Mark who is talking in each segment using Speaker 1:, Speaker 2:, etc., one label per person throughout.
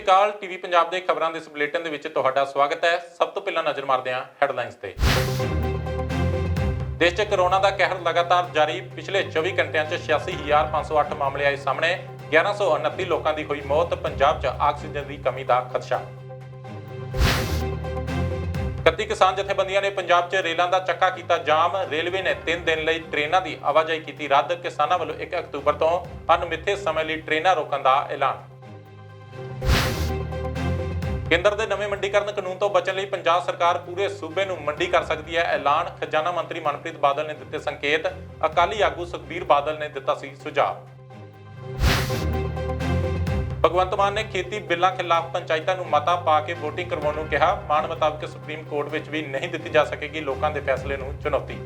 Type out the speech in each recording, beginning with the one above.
Speaker 1: ਅਕਾਲ TV Punjab ਦੇ ਖਬਰਾਂ ਦੇ ਇਸ ਬੁਲੇਟਿਨ ਦੇ ਵਿੱਚ ਤੁਹਾਡਾ ਸਵਾਗਤ ਹੈ। ਸਭ ਤੋਂ ਪਹਿਲਾਂ ਨਜ਼ਰ ਮਾਰਦੇ ਹਾਂ ਹੈਡਲਾਈਨਸ ਤੇ। ਦੇਸ਼ 'ਚ ਕਰੋਨਾ ਦਾ ਕਹਿਰ ਲਗਾਤਾਰ ਜਾਰੀ। ਪਿਛਲੇ 24 ਘੰਟਿਆਂ 'ਚ 86,508 ਮਾਮਲੇ ਆਏ ਸਾਹਮਣੇ। 1129 ਲੋਕਾਂ ਦੀ ਹੋਈ ਮੌਤ। ਪੰਜਾਬ 'ਚ ਆਕਸੀਜਨ ਦੀ ਕਮੀ ਦਾ ਖਦਸ਼ਾ। 31 ਕਿਸਾਨ ਜਥੇਬੰਦੀਆਂ ਨੇ ਪੰਜਾਬ 'ਚ ਰੇਲਾਂ ਦਾ ਚੱਕਾ ਕੀਤਾ ਜਾਮ। ਰੇਲਵੇ ਨੇ 3 ਦਿਨ ਲਈ ਟ੍ਰੇਨਾਂ ਦੀ ਆਵਾਜਾਈ ਕੀਤੀ ਰੱਦ। ਕਿਸਾਨਾਂ ਵੱਲੋਂ 1 ਅਕਤੂਬਰ ਤੋਂ ਅਣਮਿੱਥੇ ਸਮੇਂ ਲਈ ਟ੍ਰੇਨਾਂ ਰੋਕਣ ਦਾ ਐਲਾਨ। ਕੇਂਦਰ ਦੇ ਨਵੇਂ ਮੰਡੀਕਰਨ ਕਾਨੂੰਨ ਤੋਂ ਬਚਣ ਲਈ ਪੰਜਾਬ ਸਰਕਾਰ ਪੂਰੇ ਸੂਬੇ ਨੂੰ ਮੰਡੀ ਕਰ ਸਕਦੀ ਹੈ ਐਲਾਨ। ਖਜ਼ਾਨਾ ਮੰਤਰੀ ਮਨਪ੍ਰੀਤ ਬਾਦਲ ਨੇ ਦਿੱਤੇ ਸੰਕੇਤ। ਅਕਾਲੀ ਆਗੂ ਸੁਖਬੀਰ ਬਾਦਲ ਨੇ ਦਿੱਤਾ ਸੀ ਸੁਝਾਅ। ਭਗਵੰਤ ਮਾਨ ਨੇ ਖੇਤੀ ਬਿੱਲਾਂ ਖਿਲਾਫ ਪੰਚਾਇਤਾਂ ਨੂੰ ਮਤਾ ਪਾ ਕੇ ਵੋਟਿੰਗ ਕਰਵਾਉਣ ਨੂੰ ਕਿਹਾ। ਮਾਨ ਮੁਤਾਬਕ ਸੁਪਰੀਮ ਕੋਰਟ ਵਿੱਚ ਵੀ ਨਹੀਂ ਦਿੱਤੀ ਜਾ ਸਕੇਗੀ ਲੋਕਾਂ ਦੇ ਫੈਸਲੇ ਨੂੰ ਚੁਣੌਤੀ।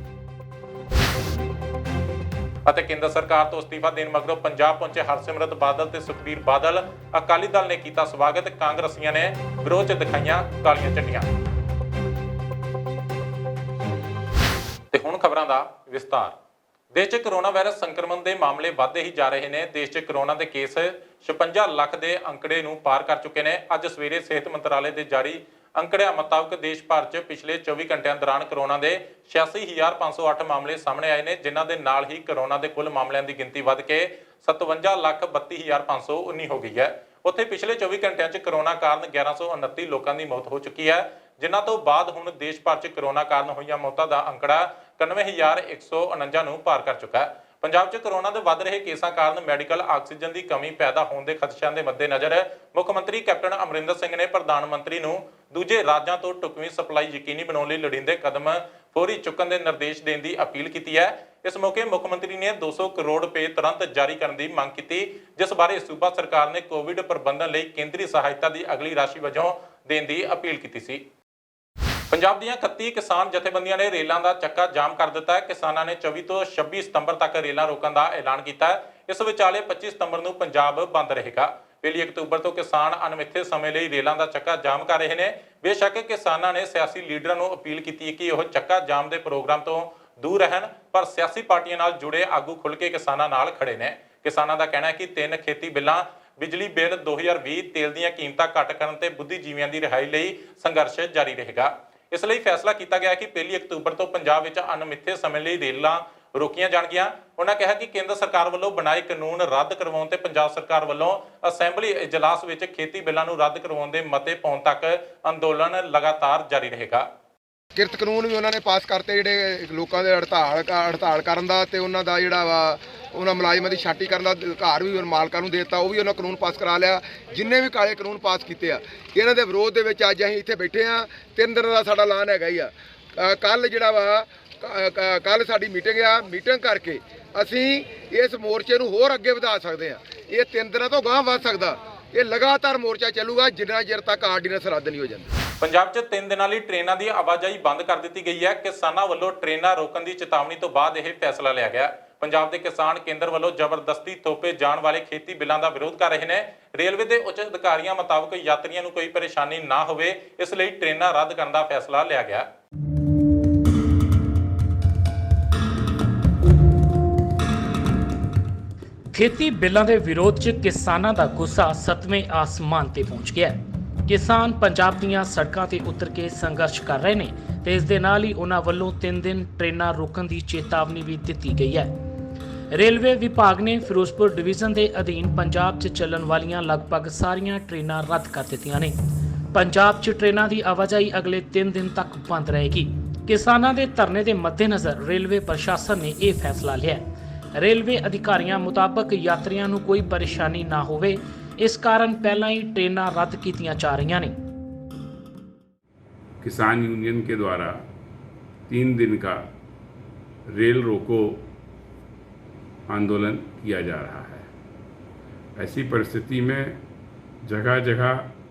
Speaker 1: ਅਤੇ ਕੇਂਦਰ ਸਰਕਾਰ ਤੋਂ ਅਸਤੀਫਾ ਦੇਣ ਮਗਰੋਂ ਪੰਜਾਬ ਪਹੁੰਚੇ ਹਰਸਿਮਰਤ ਬਾਦਲ ਤੇ ਸੁਖਬੀਰ ਬਾਦਲ। ਅਕਾਲੀ ਦਲ ਨੇ ਕੀਤਾ ਸਵਾਗਤ। ਕਾਂਗਰਸੀਆਂ ਨੇ ਵਿਰੋਧ 'ਚ ਦਿਖਾਈਆਂ ਕਾਲੀਆਂ ਝੰਡੀਆਂ। ਤੇ ਹੁਣ ਖਬਰਾਂ ਦਾ ਵਿਸਤਾਰ। ਦੇਸ਼ 'ਚ ਕਰੋਨਾ ਵਾਇਰਸ ਸੰਕਰਮਣ ਦੇ ਮਾਮਲੇ ਵਧਦੇ ਹੀ ਜਾ ਰਹੇ ਨੇ। ਦੇਸ਼ 'ਚ ਕਰੋਨਾ ਦੇ ਕੇਸ 56 ਲੱਖ ਦੇ ਅੰਕੜੇ ਨੂੰ ਪਾਰ ਕਰ ਚੁੱਕੇ ਨੇ। ਅੱਜ ਸਵੇਰੇ ਸਿਹਤ ਮੰਤਰਾਲੇ ਦੇ ਜਾਰੀ ਅੰਕੜਿਆਂ ਮੁਤਾਬਕ ਦੇਸ਼ ਭਰ 'ਚ ਪਿਛਲੇ 24 ਘੰਟਿਆਂ ਦੌਰਾਨ ਕਰੋਨਾ ਦੇ 86,508 ਮਾਮਲੇ ਸਾਹਮਣੇ ਆਏ ਨੇ, ਜਿਨ੍ਹਾਂ ਦੇ ਨਾਲ ਹੀ ਕਰੋਨਾ ਦੇ ਕੁੱਲ ਮਾਮਲਿਆਂ ਦੀ ਗਿਣਤੀ ਵੱਧ ਕੇ 57,32,519 ਹੋ ਗਈ ਹੈ। ਉੱਥੇ ਪਿਛਲੇ 24 ਘੰਟਿਆਂ 'ਚ ਕਰੋਨਾ ਕਾਰਨ 1129 ਲੋਕਾਂ ਦੀ ਮੌਤ ਹੋ ਚੁੱਕੀ ਹੈ, ਜਿਨ੍ਹਾਂ ਤੋਂ ਬਾਅਦ ਹੁਣ ਦੇਸ਼ ਭਰ 'ਚ ਕਰੋਨਾ ਕਾਰਨ ਹੋਈਆਂ ਮੌਤਾਂ ਦਾ ਅੰਕੜਾ 91,149 ਨੂੰ ਪਾਰ ਕਰ ਚੁੱਕਾ ਹੈ। ਪੰਜਾਬ 'ਚ ਕਰੋਨਾ ਦੇ ਵੱਧ ਰਹੇ ਕੇਸਾਂ ਕਾਰਨ ਮੈਡੀਕਲ ਆਕਸੀਜਨ ਦੀ ਕਮੀ ਪੈਦਾ ਹੋਣ ਦੇ ਖਦਸ਼ਿਆਂ ਦੇ ਮੱਦੇਨਜ਼ਰ ਮੁੱਖ ਮੰਤਰੀ ਕੈਪਟਨ ਅਮਰਿੰਦਰ ਸਿੰਘ ਨੇ ਪ੍ਰਧਾਨ ਮੰਤਰੀ ਨੂੰ ਦੂਜੇ ਰਾਜਾਂ ਤੋਂ ਢੁਕਵੀਂ ਸਪਲਾਈ ਯਕੀਨੀ ਬਣਾਉਣ ਲਈ ਲੋੜੀਂਦੇ ਕਦਮ ਫੌਰੀ ਚੁੱਕਣ ਦੇ ਨਿਰਦੇਸ਼ ਦੇਣ ਦੀ ਅਪੀਲ ਕੀਤੀ ਹੈ। ਇਸ ਮੌਕੇ ਮੁੱਖ ਮੰਤਰੀ ਨੇ 200 ਕਰੋੜ ਰੁਪਏ ਤੁਰੰਤ ਜਾਰੀ ਕਰਨ ਦੀ ਮੰਗ ਕੀਤੀ, ਜਿਸ ਬਾਰੇ ਸੂਬਾ ਸਰਕਾਰ ਨੇ ਕੋਵਿਡ ਪ੍ਰਬੰਧਨ ਲਈ ਕੇਂਦਰੀ ਸਹਾਇਤਾ ਦੀ ਅਗਲੀ ਰਾਸ਼ੀ ਵਜੋਂ ਦੇਣ ਦੀ ਅਪੀਲ ਕੀਤੀ ਸੀ। ਪੰਜਾਬ ਦੀਆਂ 31 ਕਿਸਾਨ ਜਥੇਬੰਦੀਆਂ ਨੇ ਰੇਲਾਂ ਦਾ ਚੱਕਾ ਜਾਮ ਕਰ ਦਿੱਤਾ ਹੈ। ਕਿਸਾਨਾਂ ਨੇ 24 ਤੋਂ 26 ਸਤੰਬਰ ਤੱਕ ਰੇਲਾਂ ਰੋਕਣ ਦਾ ਐਲਾਨ ਕੀਤਾ ਹੈ। ਇਸ ਵਿਚਾਲੇ 25 ਸਤੰਬਰ ਨੂੰ ਪੰਜਾਬ ਬੰਦ ਰਹੇਗਾ। ਪਹਿਲੀ ਅਕਤੂਬਰ ਤੋਂ ਕਿਸਾਨ ਅਣਮਿੱਥੇ ਸਮੇਂ ਲਈ ਰੇਲਾਂ ਦਾ ਚੱਕਾ ਜਾਮ ਕਰ ਰਹੇ ਨੇ। ਬੇਸ਼ੱਕ ਕਿਸਾਨਾਂ ਨੇ ਸਿਆਸੀ ਲੀਡਰਾਂ ਨੂੰ ਅਪੀਲ ਕੀਤੀ ਕਿ ਉਹ ਚੱਕਾ ਜਾਮ ਦੇ ਪ੍ਰੋਗਰਾਮ ਤੋਂ ਦੂਰ ਰਹਿਣ, ਪਰ ਸਿਆਸੀ ਪਾਰਟੀਆਂ ਨਾਲ ਜੁੜੇ ਆਗੂ ਖੁੱਲ੍ਹ ਕੇ ਕਿਸਾਨਾਂ ਨਾਲ ਖੜੇ ਨੇ। ਕਿਸਾਨਾਂ ਦਾ ਕਹਿਣਾ ਹੈ ਕਿ 3 ਖੇਤੀ ਬਿੱਲਾਂ, ਬਿਜਲੀ ਬਿੱਲ 2020, ਤੇਲ ਦੀਆਂ ਕੀਮਤਾਂ ਘੱਟ ਕਰਨ ਤੇ ਬੁੱਧੀਜੀਵੀਆਂ ਦੀ ਰਿਹਾਈ ਲਈ ਸੰਘਰਸ਼ ਜਾਰੀ ਰਹੇਗਾ। ਇਸ ਲਈ ਫੈਸਲਾ ਕੀਤਾ ਗਿਆ ਕਿ 1 ਅਕਤੂਬਰ ਤੋਂ ਪੰਜਾਬ ਵਿੱਚ ਅਣਮਿੱਥੇ ਸਮੇਂ ਲਈ ਰੇਲਾਂ ਰੋਕੀਆਂ ਜਾਣਗੀਆਂ। ਉਹਨਾਂ ਕਿਹਾ ਕਿ ਕੇਂਦਰ ਸਰਕਾਰ ਵੱਲੋਂ ਬਣਾਏ ਕਾਨੂੰਨ ਰੱਦ ਕਰਵਾਉਣ ਤੇ ਪੰਜਾਬ ਸਰਕਾਰ ਵੱਲੋਂ ਅਸੈਂਬਲੀ ਇਜਲਾਸ ਵਿੱਚ ਖੇਤੀ ਬਿੱਲਾਂ ਨੂੰ ਰੱਦ ਕਰਵਾਉਣ ਦੇ ਮਤੇ ਪਾਉਣ ਤੱਕ ਅੰਦੋਲਨ ਲਗਾਤਾਰ ਜਾਰੀ ਰਹੇਗਾ।
Speaker 2: ਕਿਰਤ ਕਾਨੂੰਨ ਵੀ ਉਹਨਾਂ ਨੇ ਪਾਸ ਕਰਤੇ, ਜਿਹੜੇ ਲੋਕਾਂ ਦੇ ਹੜਤਾਲ ਕਰਨ ਦਾ ਤੇ ਉਹਨਾਂ ਦਾ ਜਿਹੜਾ ਵਾ ਉਹਨਾਂ ਮੁਲਾਜ਼ਮਾਂ ਦੀ ਛਾਂਟੀ ਕਰਨ ਦਾ ਅਧਿਕਾਰ ਵੀ ਮਾਲਕਾਂ ਨੂੰ ਦੇਤਾ, ਉਹ ਵੀ ਉਹਨਾਂ ਕਾਨੂੰਨ ਪਾਸ ਕਰਾ ਲਿਆ। ਜਿੰਨੇ ਵੀ ਕਾਲੇ ਕਾਨੂੰਨ ਪਾਸ ਕੀਤੇ ਆ, ਇਹਨਾਂ ਦੇ ਵਿਰੋਧ ਦੇ ਵਿੱਚ ਅੱਜ ਅਸੀਂ ਇੱਥੇ ਬੈਠੇ ਆ। 3 ਦਿਨ ਦਾ ਸਾਡਾ ਐਲਾਨ ਹੈਗਾ ਹੀ ਆ। ਕੱਲ ਜਿਹੜਾ ਵਾ ਕੱਲ ਸਾਡੀ ਮੀਟਿੰਗ ਕਰਕੇ ਅਸੀਂ ਇਸ ਮੋਰਚੇ ਨੂੰ ਹੋਰ ਅੱਗੇ ਵਧਾ ਸਕਦੇ ਆ। ਇਹ 3 ਦਿਨਾਂ ਤੋਂ ਗਾਂਹ ਵੱਧ ਸਕਦਾ। ਇਹ ਲਗਾਤਾਰ ਮੋਰਚਾ ਚੱਲੂਗਾ ਜਿੰਨਾ ਚਿਰ ਤੱਕ ਆਰਡੀਨੈਂਸ ਰੱਦ ਨਹੀਂ ਹੋ ਜਾਂਦਾ।
Speaker 1: ਪੰਜਾਬ 'ਚ 3 ਦਿਨਾਂ ਲਈ ਟ੍ਰੇਨਾਂ ਦੀ ਆਵਾਜਾਈ ਬੰਦ ਕਰ ਦਿੱਤੀ ਗਈ ਹੈ। ਕਿਸਾਨਾਂ ਵੱਲੋਂ ਟ੍ਰੇਨਾਂ ਰੋਕਣ ਦੀ ਚੇਤਾਵਨੀ ਤੋਂ ਬਾਅਦ ਇਹ ਫੈਸਲਾ ਲਿਆ ਗਿਆ। ਪੰਜਾਬ ਦੇ ਕਿਸਾਨ ਕੇਂਦਰ ਵੱਲੋਂ ਜ਼ਬਰਦਸਤੀ ਥੋਪੇ ਜਾਣ ਵਾਲੇ ਖੇਤੀ ਬਿੱਲਾਂ ਦਾ ਵਿਰੋਧ ਕਰ ਰਹੇ ਨੇ। ਰੇਲਵੇ ਦੇ ਉੱਚ ਅਧਿਕਾਰੀਆਂ ਮੁਤਾਬਕ ਯਾਤਰੀਆਂ ਨੂੰ ਕੋਈ ਪਰੇਸ਼ਾਨੀ ਨਾ ਹੋਵੇ, ਇਸ ਲਈ ਟ੍ਰੇਨਾਂ ਰੱਦ ਕਰਨ ਦਾ ਫੈਸਲਾ ਲਿਆ ਗਿਆ।
Speaker 3: ਖੇਤੀ ਬਿੱਲਾਂ ਦੇ ਵਿਰੋਧ 'ਚ ਕਿਸਾਨਾਂ ਦਾ ਗੁੱਸਾ 7ਵੇਂ ਆਸਮਾਨ ਤੇ ਪਹੁੰਚ ਗਿਆ ਹੈ। ਕਿਸਾਨ ਪੰਜਾਬ ਦੀਆਂ ਸੜਕਾਂ ਤੇ ਉਤਰ ਕੇ ਸੰਘਰਸ਼ ਕਰ ਰਹੇ ਨੇ ਤੇ ਇਸ ਦੇ ਨਾਲ ਹੀ ਉਹਨਾਂ ਵੱਲੋਂ 3 ਦਿਨ ਟ੍ਰੇਨਾਂ ਰੋਕਣ ਦੀ ਚੇਤਾਵਨੀ ਵੀ ਦਿੱਤੀ ਗਈ ਹੈ। ਰੇਲਵੇ ਵਿਭਾਗ ਨੇ ਫਿਰੋਜ਼ਪੁਰ ਡਿਵੀਜ਼ਨ ਦੇ ਅਧੀਨ ਪੰਜਾਬ 'ਚ ਚੱਲਣ ਵਾਲੀਆਂ ਲਗਭਗ ਸਾਰੀਆਂ ਟ੍ਰੇਨਾਂ ਰੱਦ ਕਰ ਦਿੱਤੀਆਂ ਨੇ। ਪੰਜਾਬ 'ਚ ਟ੍ਰੇਨਾਂ ਦੀ ਆਵਾਜਾਈ ਅਗਲੇ 3 ਦਿਨ ਤੱਕ ਬੰਦ ਰਹੇਗੀ। ਕਿਸਾਨਾਂ ਦੇ ਧਰਨੇ ਦੇ ਮੱਦੇਨਜ਼ਰ ਰੇਲਵੇ ਪ੍ਰਸ਼ਾਸਨ ਨੇ ਇਹ ਫੈਸਲਾ ਲਿਆ। ਰੇਲਵੇ ਅਧਿਕਾਰੀਆਂ ਮੁਤਾਬਕ ਯਾਤਰੀਆਂ ਨੂੰ ਕੋਈ ਪਰੇਸ਼ਾਨੀ ਨਾ ਹੋਵੇ, इस कारण पहला ही ट्रेनां रद्द कीतियां जा रही ने।
Speaker 4: किसान यूनियन के द्वारा 3 दिन का रेल रोको आंदोलन किया जा रहा है। ऐसी परिस्थिति में जगह जगह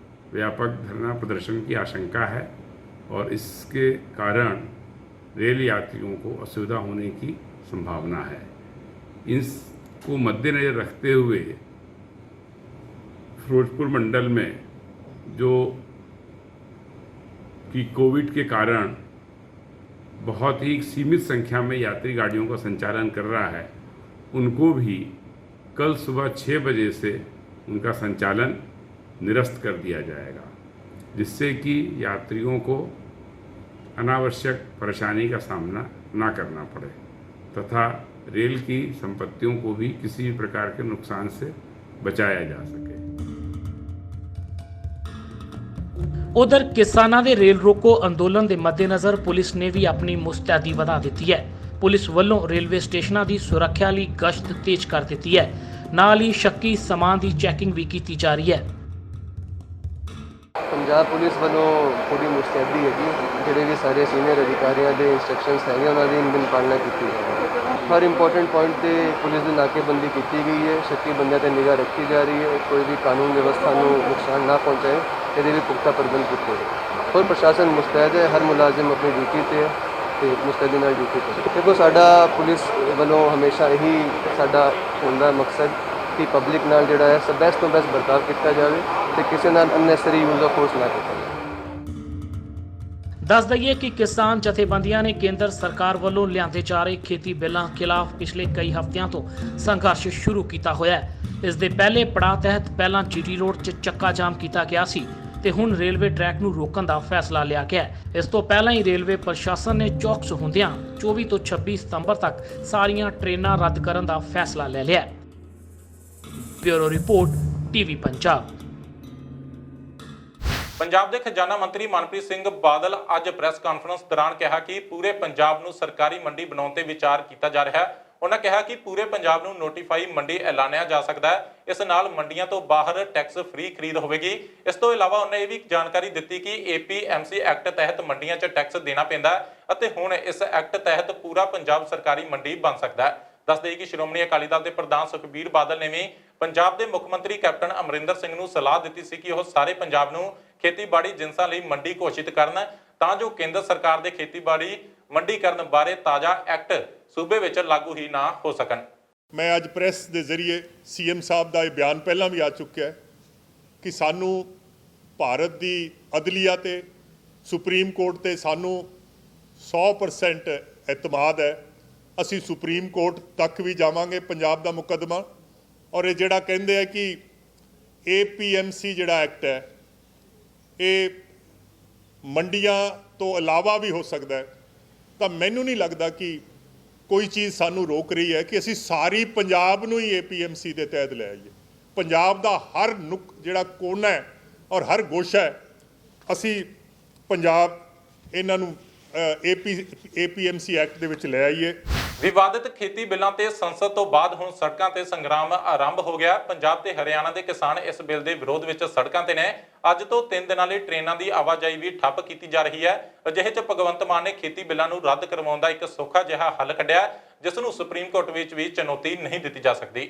Speaker 4: व्यापक धरना प्रदर्शन की आशंका है और इसके कारण रेल यात्रियों को असुविधा होने की संभावना है। इसको मद्देनज़र रखते हुए फिरोजपुर मंडल में जो कि कोविड के कारण बहुत ही सीमित संख्या में यात्री गाड़ियों का संचालन कर रहा है, उनको भी कल सुबह 6 बजे से उनका संचालन निरस्त कर दिया जाएगा, जिससे कि यात्रियों को अनावश्यक परेशानी का सामना ना करना पड़े तथा रेल की संपत्तियों को भी किसी भी प्रकार के नुकसान से बचाया जा सके।
Speaker 3: उधर किसानां दे रेल रोको अंदोलन के मद्देनज़र पुलिस ने भी अपनी मुस्तैदी वधा दी है। पुलिस वालों रेलवे स्टेशनों की सुरक्षा लई गश्त तेज कर दी है, नाल ही शक्की समान की चैकिंग भी की जा रही है।
Speaker 5: पंजाब पुलिस वालों पूरी मुस्तैदी हैगी, ਜਿਹੜੇ ਵੀ ਸਾਰੇ ਸੀਨੀਅਰ ਅਧਿਕਾਰੀਆਂ ਦੇ ਇੰਸਟਰਕਸ਼ਨਸ ਹੈਗੇ ਉਹਨਾਂ ਦੀ ਇਨ ਪਾਲਣਾ ਕੀਤੀ ਹੈ। ਹਰ ਇੰਪੋਰਟੈਂਟ ਪੁਆਇੰਟ ਤੇ ਪੁਲਿਸ ਦੀ ਨਾਕੇਬੰਦੀ ਕੀਤੀ ਗਈ ਹੈ, ਸ਼ੱਕੀ ਬੰਦਿਆਂ ਤੇ ਨਿਗਾਹ ਰੱਖੀ ਜਾ ਰਹੀ ਹੈ, ਕੋਈ ਵੀ ਕਾਨੂੰਨ ਵਿਵਸਥਾ ਨੂੰ ਨੁਕਸਾਨ ਨਾ ਪਹੁੰਚਾਏ ਇਹਦੇ ਵੀ ਪੁਖਤਾ ਪ੍ਰਬੰਧ ਕੀਤੇ ਗਏ। ਹੋਰ ਪ੍ਰਸ਼ਾਸਨ ਮੁਸਤੈਦ ਹੈ, ਹਰ ਮੁਲਾਜ਼ਮ ਆਪਣੀ ਡਿਊਟੀ ਤੇ ਹੈ ਤੇ ਮੁਸਤੈਦੀ ਨਾਲ ਡਿਊਟੀ ਤੇ। ਦੇਖੋ ਸਾਡਾ ਪੁਲਿਸ ਵੱਲੋਂ ਹਮੇਸ਼ਾ ਇਹੀ ਸਾਡਾ ਹੁੰਦਾ ਮਕਸਦ ਕਿ ਪਬਲਿਕ ਨਾਲ ਜਿਹੜਾ ਹੈ ਸਭ ਬੈਸਟ ਤੋਂ ਬੈਸਟ ਵਰਤਾਅ ਕੀਤਾ ਜਾਵੇ ਤੇ ਕਿਸੇ ਨਾਲ ਅਨਨੈਸਰੀ ਯੂਜ਼ ਆਫ ਫੋਰਸ ਨਾ ਕੀਤਾ ਜਾਵੇ।
Speaker 3: दस दईए कि किसान जथेबंदियां ने केंद्र सरकार वालों लियांदे जा रहे खेती बिलों खिलाफ पिछले कई हफ्तियां तो संघर्ष शुरू किया होया है। इस दे पहले पड़ाव तहत पहला जीटी रोड च चक्का जाम किया गया सी ते हुण रेलवे ट्रैक नूं रोकण दा फैसला लिया गया है। इस तो पहला ही रेलवे प्रशासन ने चौकस हुंदियां 24 तो 26 सितंबर तक सारियां ट्रेनां रद्द करन दा फैसला ले लिया। Bureau report TV Punjab.
Speaker 1: Punjab ਦੇ ਖਜ਼ਾਨਾ ਮੰਤਰੀ ਮਨਪ੍ਰੀਤ ਸਿੰਘ ਬਾਦਲ ਅੱਜ ਪ੍ਰੈਸ ਕਾਨਫਰੰਸ ਦੌਰਾਨ ਕਿਹਾ ਕਿ ਪੂਰੇ ਪੰਜਾਬ ਨੂੰ ਸਰਕਾਰੀ ਮੰਡੀ ਬਣਾਉਣ ਤੇ ਵਿਚਾਰ ਕੀਤਾ ਜਾ ਰਿਹਾ ਹੈ। ਉਹਨਾਂ ਕਿਹਾ ਕਿ ਪੂਰੇ ਪੰਜਾਬ ਨੂੰ ਨੋਟੀਫਾਈ ਮੰਡੀ ਐਲਾਨਿਆ ਜਾ ਸਕਦਾ ਹੈ। ਇਸ ਨਾਲ ਮੰਡੀਆਂ ਤੋਂ ਬਾਹਰ ਟੈਕਸ ਫ੍ਰੀ ਖਰੀਦ ਹੋਵੇਗੀ। ਇਸ ਤੋਂ ਇਲਾਵਾ ਉਹਨਾਂ ਇਹ ਵੀ ਜਾਣਕਾਰੀ ਦਿੱਤੀ ਕਿ APMC ਐਕਟ ਤਹਿਤ ਮੰਡੀਆਂ 'ਚ ਟੈਕਸ ਦੇਣਾ ਪੈਂਦਾ ਹੈ ਅਤੇ ਹੁਣ ਇਸ ਐਕਟ ਤਹਿਤ ਪੂਰਾ ਪੰਜਾਬ ਸਰਕਾਰੀ ਮੰਡੀ ਬਣ ਸਕਦਾ ਹੈ। ਦੱਸ ਦੇਈਏ ਕਿ ਸ਼੍ਰੋਮਣੀ ਅਕਾਲੀ ਦਲ ਦੇ ਪ੍ਰਧਾਨ ਸੁਖਬੀਰ ਬਾਦਲ ਨੇ ਵੀ ਪੰਜਾਬ ਦੇ ਮੁੱਖ ਮੰਤਰੀ ਕੈਪਟਨ ਅਮਰਿੰਦਰ ਸਿੰਘ ਨੂੰ ਸਲਾਹ ਦਿੱਤੀ ਸੀ ਕਿ ਉਹ ਸਾਰੇ ਪੰਜਾਬ ਨੂੰ ਖੇਤੀਬਾੜੀ ਜਿਨਸਾਂ ਲਈ ਮੰਡੀ ਘੋਸ਼ਿਤ ਕਰਨ ਤਾਂ ਜੋ ਕੇਂਦਰ ਸਰਕਾਰ ਦੇ ਖੇਤੀਬਾੜੀ ਮੰਡੀਕਰਨ ਬਾਰੇ ਤਾਜ਼ਾ ਐਕਟ ਸੂਬੇ ਵਿੱਚ ਲਾਗੂ ਹੀ ਨਾ ਹੋ ਸਕਣ।
Speaker 6: ਮੈਂ ਅੱਜ ਪ੍ਰੈਸ ਦੇ ਜ਼ਰੀਏ CM ਸਾਹਿਬ ਦਾ ਇਹ ਬਿਆਨ ਪਹਿਲਾਂ ਵੀ ਆ ਚੁੱਕਿਆ ਹੈ ਕਿ ਸਾਨੂੰ ਭਾਰਤ ਦੀ ਅਦਲੀਆ ਤੇ ਸੁਪਰੀਮ ਕੋਰਟ ਤੇ ਸਾਨੂੰ 100% ਇਤਮਾਦ ਹੈ। ਅਸੀਂ ਸੁਪਰੀਮ ਕੋਰਟ ਤੱਕ ਵੀ ਜਾਵਾਂਗੇ ਪੰਜਾਬ ਦਾ ਮੁਕੱਦਮਾ। ਔਰ ਇਹ ਜਿਹੜਾ ਕਹਿੰਦੇ ਆ ਕਿ APMC ਜਿਹੜਾ ਐਕਟ ਹੈ ਇਹ ਮੰਡੀਆਂ ਤੋਂ ਇਲਾਵਾ ਵੀ ਹੋ ਸਕਦਾ ਹੈ, ਤਾਂ ਮੈਨੂੰ ਨਹੀਂ ਲੱਗਦਾ ਕਿ ਕੋਈ ਚੀਜ਼ ਸਾਨੂੰ ਰੋਕ ਰਹੀ ਹੈ ਕਿ ਅਸੀਂ ਸਾਰੀ ਪੰਜਾਬ ਨੂੰ ਹੀ APMC ਦੇ ਤਹਿਤ ਲੈ ਆਈਏ। ਪੰਜਾਬ ਦਾ ਹਰ ਨੁਕ ਜਿਹੜਾ ਕੋਨਾ ਹੈ ਔਰ ਹਰ ਗੋਸ਼ਾ ਹੈ ਅਸੀਂ ਪੰਜਾਬ ਇਹਨਾਂ ਨੂੰ APMC ਐਕਟ ਦੇ ਵਿੱਚ ਲੈ ਆਈਏ।
Speaker 1: ਵਿਵਾਦਿਤ ਖੇਤੀ ਬਿੱਲਾਂ ਤੇ ਸੰਸਦ ਤੋਂ ਬਾਅਦ ਹੁਣ ਸੜਕਾਂ ਤੇ ਸੰਗਰਾਮ ਆਰੰਭ ਹੋ ਗਿਆ। ਪੰਜਾਬ ਤੇ ਹਰਿਆਣਾ ਦੇ ਕਿਸਾਨ ਇਸ ਬਿੱਲ ਦੇ ਵਿਰੋਧ ਵਿੱਚ ਸੜਕਾਂ ਤੇ ਨੇ। ਅੱਜ ਤੋਂ 3 ਦਿਨਾਂ ਲਈ ਟ੍ਰੇਨਾਂ ਦੀ ਆਵਾਜਾਈ ਵੀ ਠੱਪ ਕੀਤੀ ਜਾ ਰਹੀ ਹੈ। ਅਜਿਹੇ 'ਚ ਭਗਵੰਤ ਮਾਨ ਨੇ ਖੇਤੀ ਬਿੱਲਾਂ ਨੂੰ ਰੱਦ ਕਰਵਾਉਣ ਦਾ ਇੱਕ ਸੌਖਾ ਜਿਹਾ ਹੱਲ ਕੱਢਿਆ, ਜਿਸ ਨੂੰ ਸੁਪਰੀਮ ਕੋਰਟ ਵਿੱਚ ਵੀ ਚੁਣੌਤੀ ਨਹੀਂ ਦਿੱਤੀ ਜਾ ਸਕਦੀ।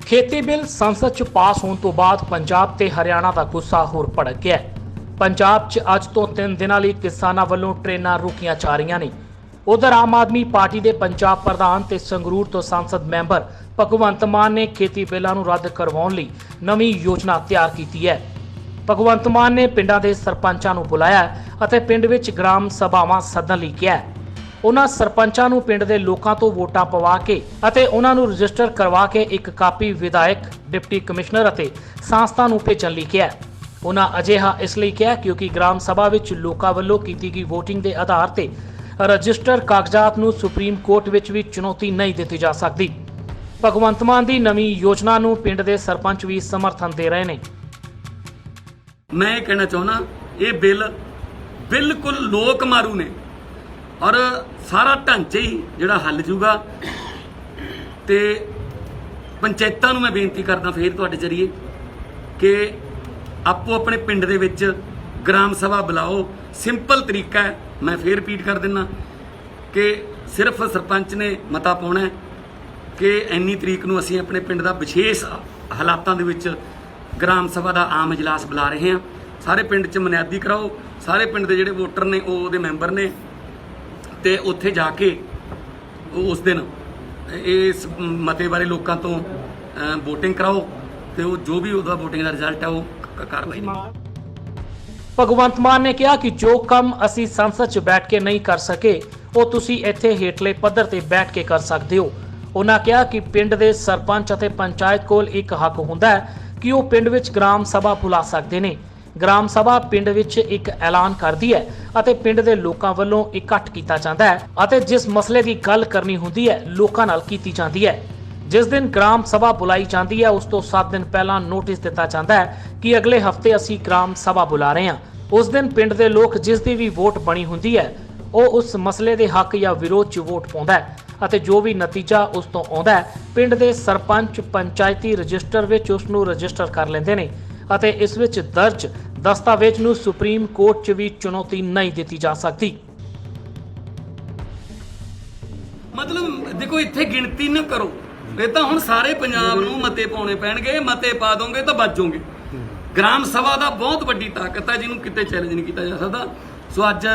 Speaker 3: खेती बिल संसद च पास होने तो बाद पंजाब ते हरियाणा का गुस्सा होर भड़क गया। पंजाब च अज तो 3 दिनां लई किसानां वल्लों ट्रेनां रोकियां जा रहीआं ने। उधर आम आदमी पार्टी के पंजाब प्रधान ते संगरूर तो सांसद मैंबर भगवंत मान ने खेती बिलों नूं रद्द करवाउण लई नवीं योजना तैयार की है। भगवंत मान ने पिंडां दे सरपंचां नूं बुलाया अते पिंड विच ग्राम सभावां सदन लई किहा। उन्हां सरपंचां नूं पिंड दे लोकां तो वोटां पवा के अते उन्हां नूं रजिस्टर करवा के एक कापी विधायक, डिप्टी कमिश्नर अते सांसदां नूं भेजण लई किहा। उन्हां अजिहा इसलिए किहा क्योंकि ग्राम सभा विच लोकां वल्लों कीती गई वोटिंग दे आधार ते रजिस्टर कागजात नूं सुप्रीम कोर्ट विच भी चुनौती नहीं दित्ती जा सकदी। भगवंत मान दी नवीं योजना नूं पिंड दे सरपंच भी समर्थन दे रहे ने।
Speaker 7: मैं कहना चाहना ये बिल बिल्कुल लोक मारू ने और सारा ढांचा ही जिहड़ा हल जूगा। तो पंचायतां नूं मैं बेनती करदा फिर तुहाडे जरिए कि आपो अपने पिंड दे विच ग्राम सभा बुलाओ। सिंपल तरीका है, मैं फिर रिपीट कर दिना कि सिर्फ सरपंच ने मता पाउणा है कि इन्नी तरीक नूं असीं अपने पिंड दा विशेष हालातां दे विच ग्राम सभा दा आम इजलास बुला रहे हैं। सारे पिंड च बुनियादी कराओ, सारे पिंड दे जिहड़े वोटर ने उहदे मैंबर ने ते उत्थे जाके उस दिन इस मते बारे लोगों तो वोटिंग कराओ ते वो जो भी उसका वोटिंग का रिजल्ट है वो कार्रवाई।
Speaker 3: भगवंत मान ने कहा कि जो काम असी संसद च बैठ के नहीं कर सके वो तुसी इत्थे हेठले पद्धर ते बैठ के कर सकते हो। ਉਹਨਾਂ ਕਿਹਾ ਕਿ ਪਿੰਡ ਦੇ ਸਰਪੰਚ ਅਤੇ ਪੰਚਾਇਤ ਕੋਲ ਇੱਕ ਹੱਕ ਹੁੰਦਾ ਹੈ ਕਿ ਉਹ ਪਿੰਡ ਵਿੱਚ ਗ੍ਰਾਮ ਸਭਾ ਬੁਲਾ ਸਕਦੇ ਨੇ। ਗ੍ਰਾਮ ਸਭਾ ਪਿੰਡ ਵਿੱਚ ਇੱਕ ਐਲਾਨ ਕਰਦੀ ਹੈ ਅਤੇ ਪਿੰਡ ਦੇ ਲੋਕਾਂ ਵੱਲੋਂ ਇਕੱਠ ਕੀਤਾ ਜਾਂਦਾ ਹੈ ਅਤੇ ਜਿਸ ਮਸਲੇ ਦੀ ਗੱਲ ਕਰਨੀ ਹੁੰਦੀ ਹੈ ਲੋਕਾਂ ਨਾਲ ਕੀਤੀ ਜਾਂਦੀ ਹੈ। ਜਿਸ ਦਿਨ ਗ੍ਰਾਮ ਸਭਾ ਬੁਲਾਈ ਜਾਂਦੀ ਹੈ ਉਸ ਤੋਂ 7 ਦਿਨ ਪਹਿਲਾਂ ਨੋਟਿਸ ਦਿੱਤਾ ਜਾਂਦਾ ਹੈ ਕਿ ਅਗਲੇ ਹਫਤੇ ਅਸੀਂ ਗ੍ਰਾਮ ਸਭਾ ਬੁਲਾ ਰਹੇ ਹਾਂ। ਉਸ ਦਿਨ ਪਿੰਡ ਦੇ ਲੋਕ ਜਿਸ ਦੀ ਵੀ ਵੋਟ ਬਣੀ ਹੁੰਦੀ ਹੈ ਉਹ ਉਸ ਮਸਲੇ ਦੇ ਹੱਕ ਜਾਂ ਵਿਰੋਧ 'ਚ ਵੋਟ ਪਾਉਂਦਾ ਹੈ ਅਤੇ ਜੋ ਵੀ ਨਤੀਜਾ ਉਸ ਤੋਂ ਆਉਂਦਾ ਹੈ ਪਿੰਡ ਦੇ ਸਰਪੰਚ ਪੰਚਾਇਤੀ ਰਜਿਸਟਰ ਵਿੱਚ ਉਸ ਨੂੰ ਰਜਿਸਟਰ ਕਰ ਲੈਂਦੇ ਨੇ ਅਤੇ ਇਸ ਵਿੱਚ ਦਰਜ ਦਸਤਾਵੇਜ਼ ਨੂੰ ਸੁਪਰੀਮ ਕੋਰਟ 'ਚ ਵੀ ਚੁਣੌਤੀ ਨਹੀਂ ਦਿੱਤੀ ਜਾ ਸਕਦੀ।
Speaker 7: ਮਤਲਬ ਦੇਖੋ ਇੱਥੇ ਗਿਣਤੀ ਨਾ ਕਰੋ, ਇਹ ਤਾਂ ਹੁਣ ਸਾਰੇ ਪੰਜਾਬ ਨੂੰ ਮਤੇ ਪਾਉਣੇ ਪੈਣਗੇ, ਮਤੇ ਪਾ ਦੋਗੇ ਤਾਂ ਬਚੋਗੇ। ਗ੍ਰਾਮ ਸਭਾ ਦਾ ਬਹੁਤ ਵੱਡੀ ਤਾਕਤ ਹੈ ਜਿਹਨੂੰ ਕਿਤੇ ਚੈਲੰਜ ਨਹੀਂ ਕੀਤਾ ਜਾ ਸਕਦਾ। ਸੋ ਅੱਜ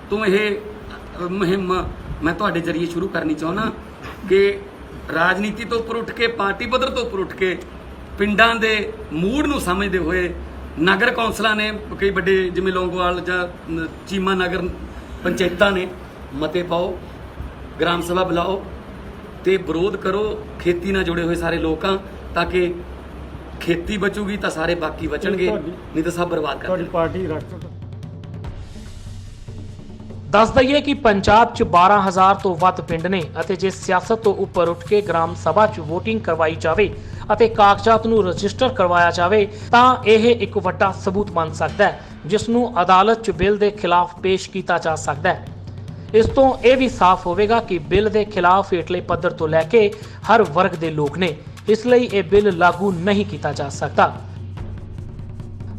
Speaker 7: ਤੋਂ ਇਹ ਮੁਹਿੰਮ ਮੈਂ ਤੁਹਾਡੇ ਜਰੀਏ ਸ਼ੁਰੂ ਕਰਨੀ ਚਾਹੁੰਦਾ ਕਿ ਰਾਜਨੀਤੀ ਤੋਂ ਉੱਪਰ ਉੱਠ ਕੇ, ਪਾਰਟੀ ਪੱਧਰ ਤੋਂ ਉੱਪਰ ਉੱਠ ਕੇ ਪਿੰਡਾਂ ਦੇ ਮੂਡ ਨੂੰ ਸਮਝਦੇ ਹੋਏ ਨਗਰ ਕੌਂਸਲਾਂ ਨੇ, ਕਈ ਵੱਡੇ ਜਿਵੇਂ ਲੌਂਗੋਵਾਲ ਜਾਂ ਚੀਮਾ ਨਗਰ ਪੰਚਾਇਤਾਂ ਨੇ ਮਤੇ ਪਾਓ, ਗ੍ਰਾਮ ਸਭਾ ਬੁਲਾਓ ਤੇ ਵਿਰੋਧ ਕਰੋ ਖੇਤੀ ਨਾਲ ਜੁੜੇ ਹੋਏ ਸਾਰੇ ਲੋਕਾਂ, ਤਾਂ ਕਿ ਖੇਤੀ ਬਚੂਗੀ ਤਾਂ ਸਾਰੇ ਬਾਕੀ ਬਚਣਗੇ, ਨਹੀਂ ਤਾਂ ਸਭ ਬਰਬਾਦ ਕਰ ਦੇਣਗੇ।
Speaker 8: ਪਾਰਟੀ ਰਾਸ਼ਟਰ
Speaker 3: ਦੱਸ ਦਈਏ ਕਿ ਪੰਜਾਬ 'ਚ 12,000 ਤੋਂ ਵੱਧ ਪਿੰਡ ਨੇ ਅਤੇ ਜੇ ਸਿਆਸਤ ਤੋਂ ਉੱਪਰ ਉੱਠ ਕੇ ਗ੍ਰਾਮ ਸਭਾ 'ਚ VOTING ਕਰਵਾਈ ਜਾਵੇ ਅਤੇ ਕਾਗਜ਼ਾਤ ਨੂੰ ਰਜਿਸਟਰ ਕਰਵਾਇਆ ਜਾਵੇ ਤਾਂ ਇਹ ਇੱਕ ਵੱਡਾ ਸਬੂਤ ਬਣ ਸਕਦਾ ਹੈ ਜਿਸ ਨੂੰ ਅਦਾਲਤ 'ਚ ਬਿੱਲ ਦੇ ਖਿਲਾਫ ਪੇਸ਼ ਕੀਤਾ ਜਾ ਸਕਦਾ ਹੈ। ਇਸ ਤੋਂ ਇਹ ਵੀ ਸਾਫ਼ ਹੋਵੇਗਾ ਕਿ ਬਿੱਲ ਦੇ ਖਿਲਾਫ ਹੇਠਲੇ ਪੱਧਰ ਤੋਂ ਲੈ ਕੇ ਹਰ ਵਰਗ ਦੇ ਲੋਕ ਨੇ, ਇਸ ਲਈ ਇਹ ਬਿੱਲ ਲਾਗੂ ਨਹੀਂ ਕੀਤਾ ਜਾ ਸਕਦਾ।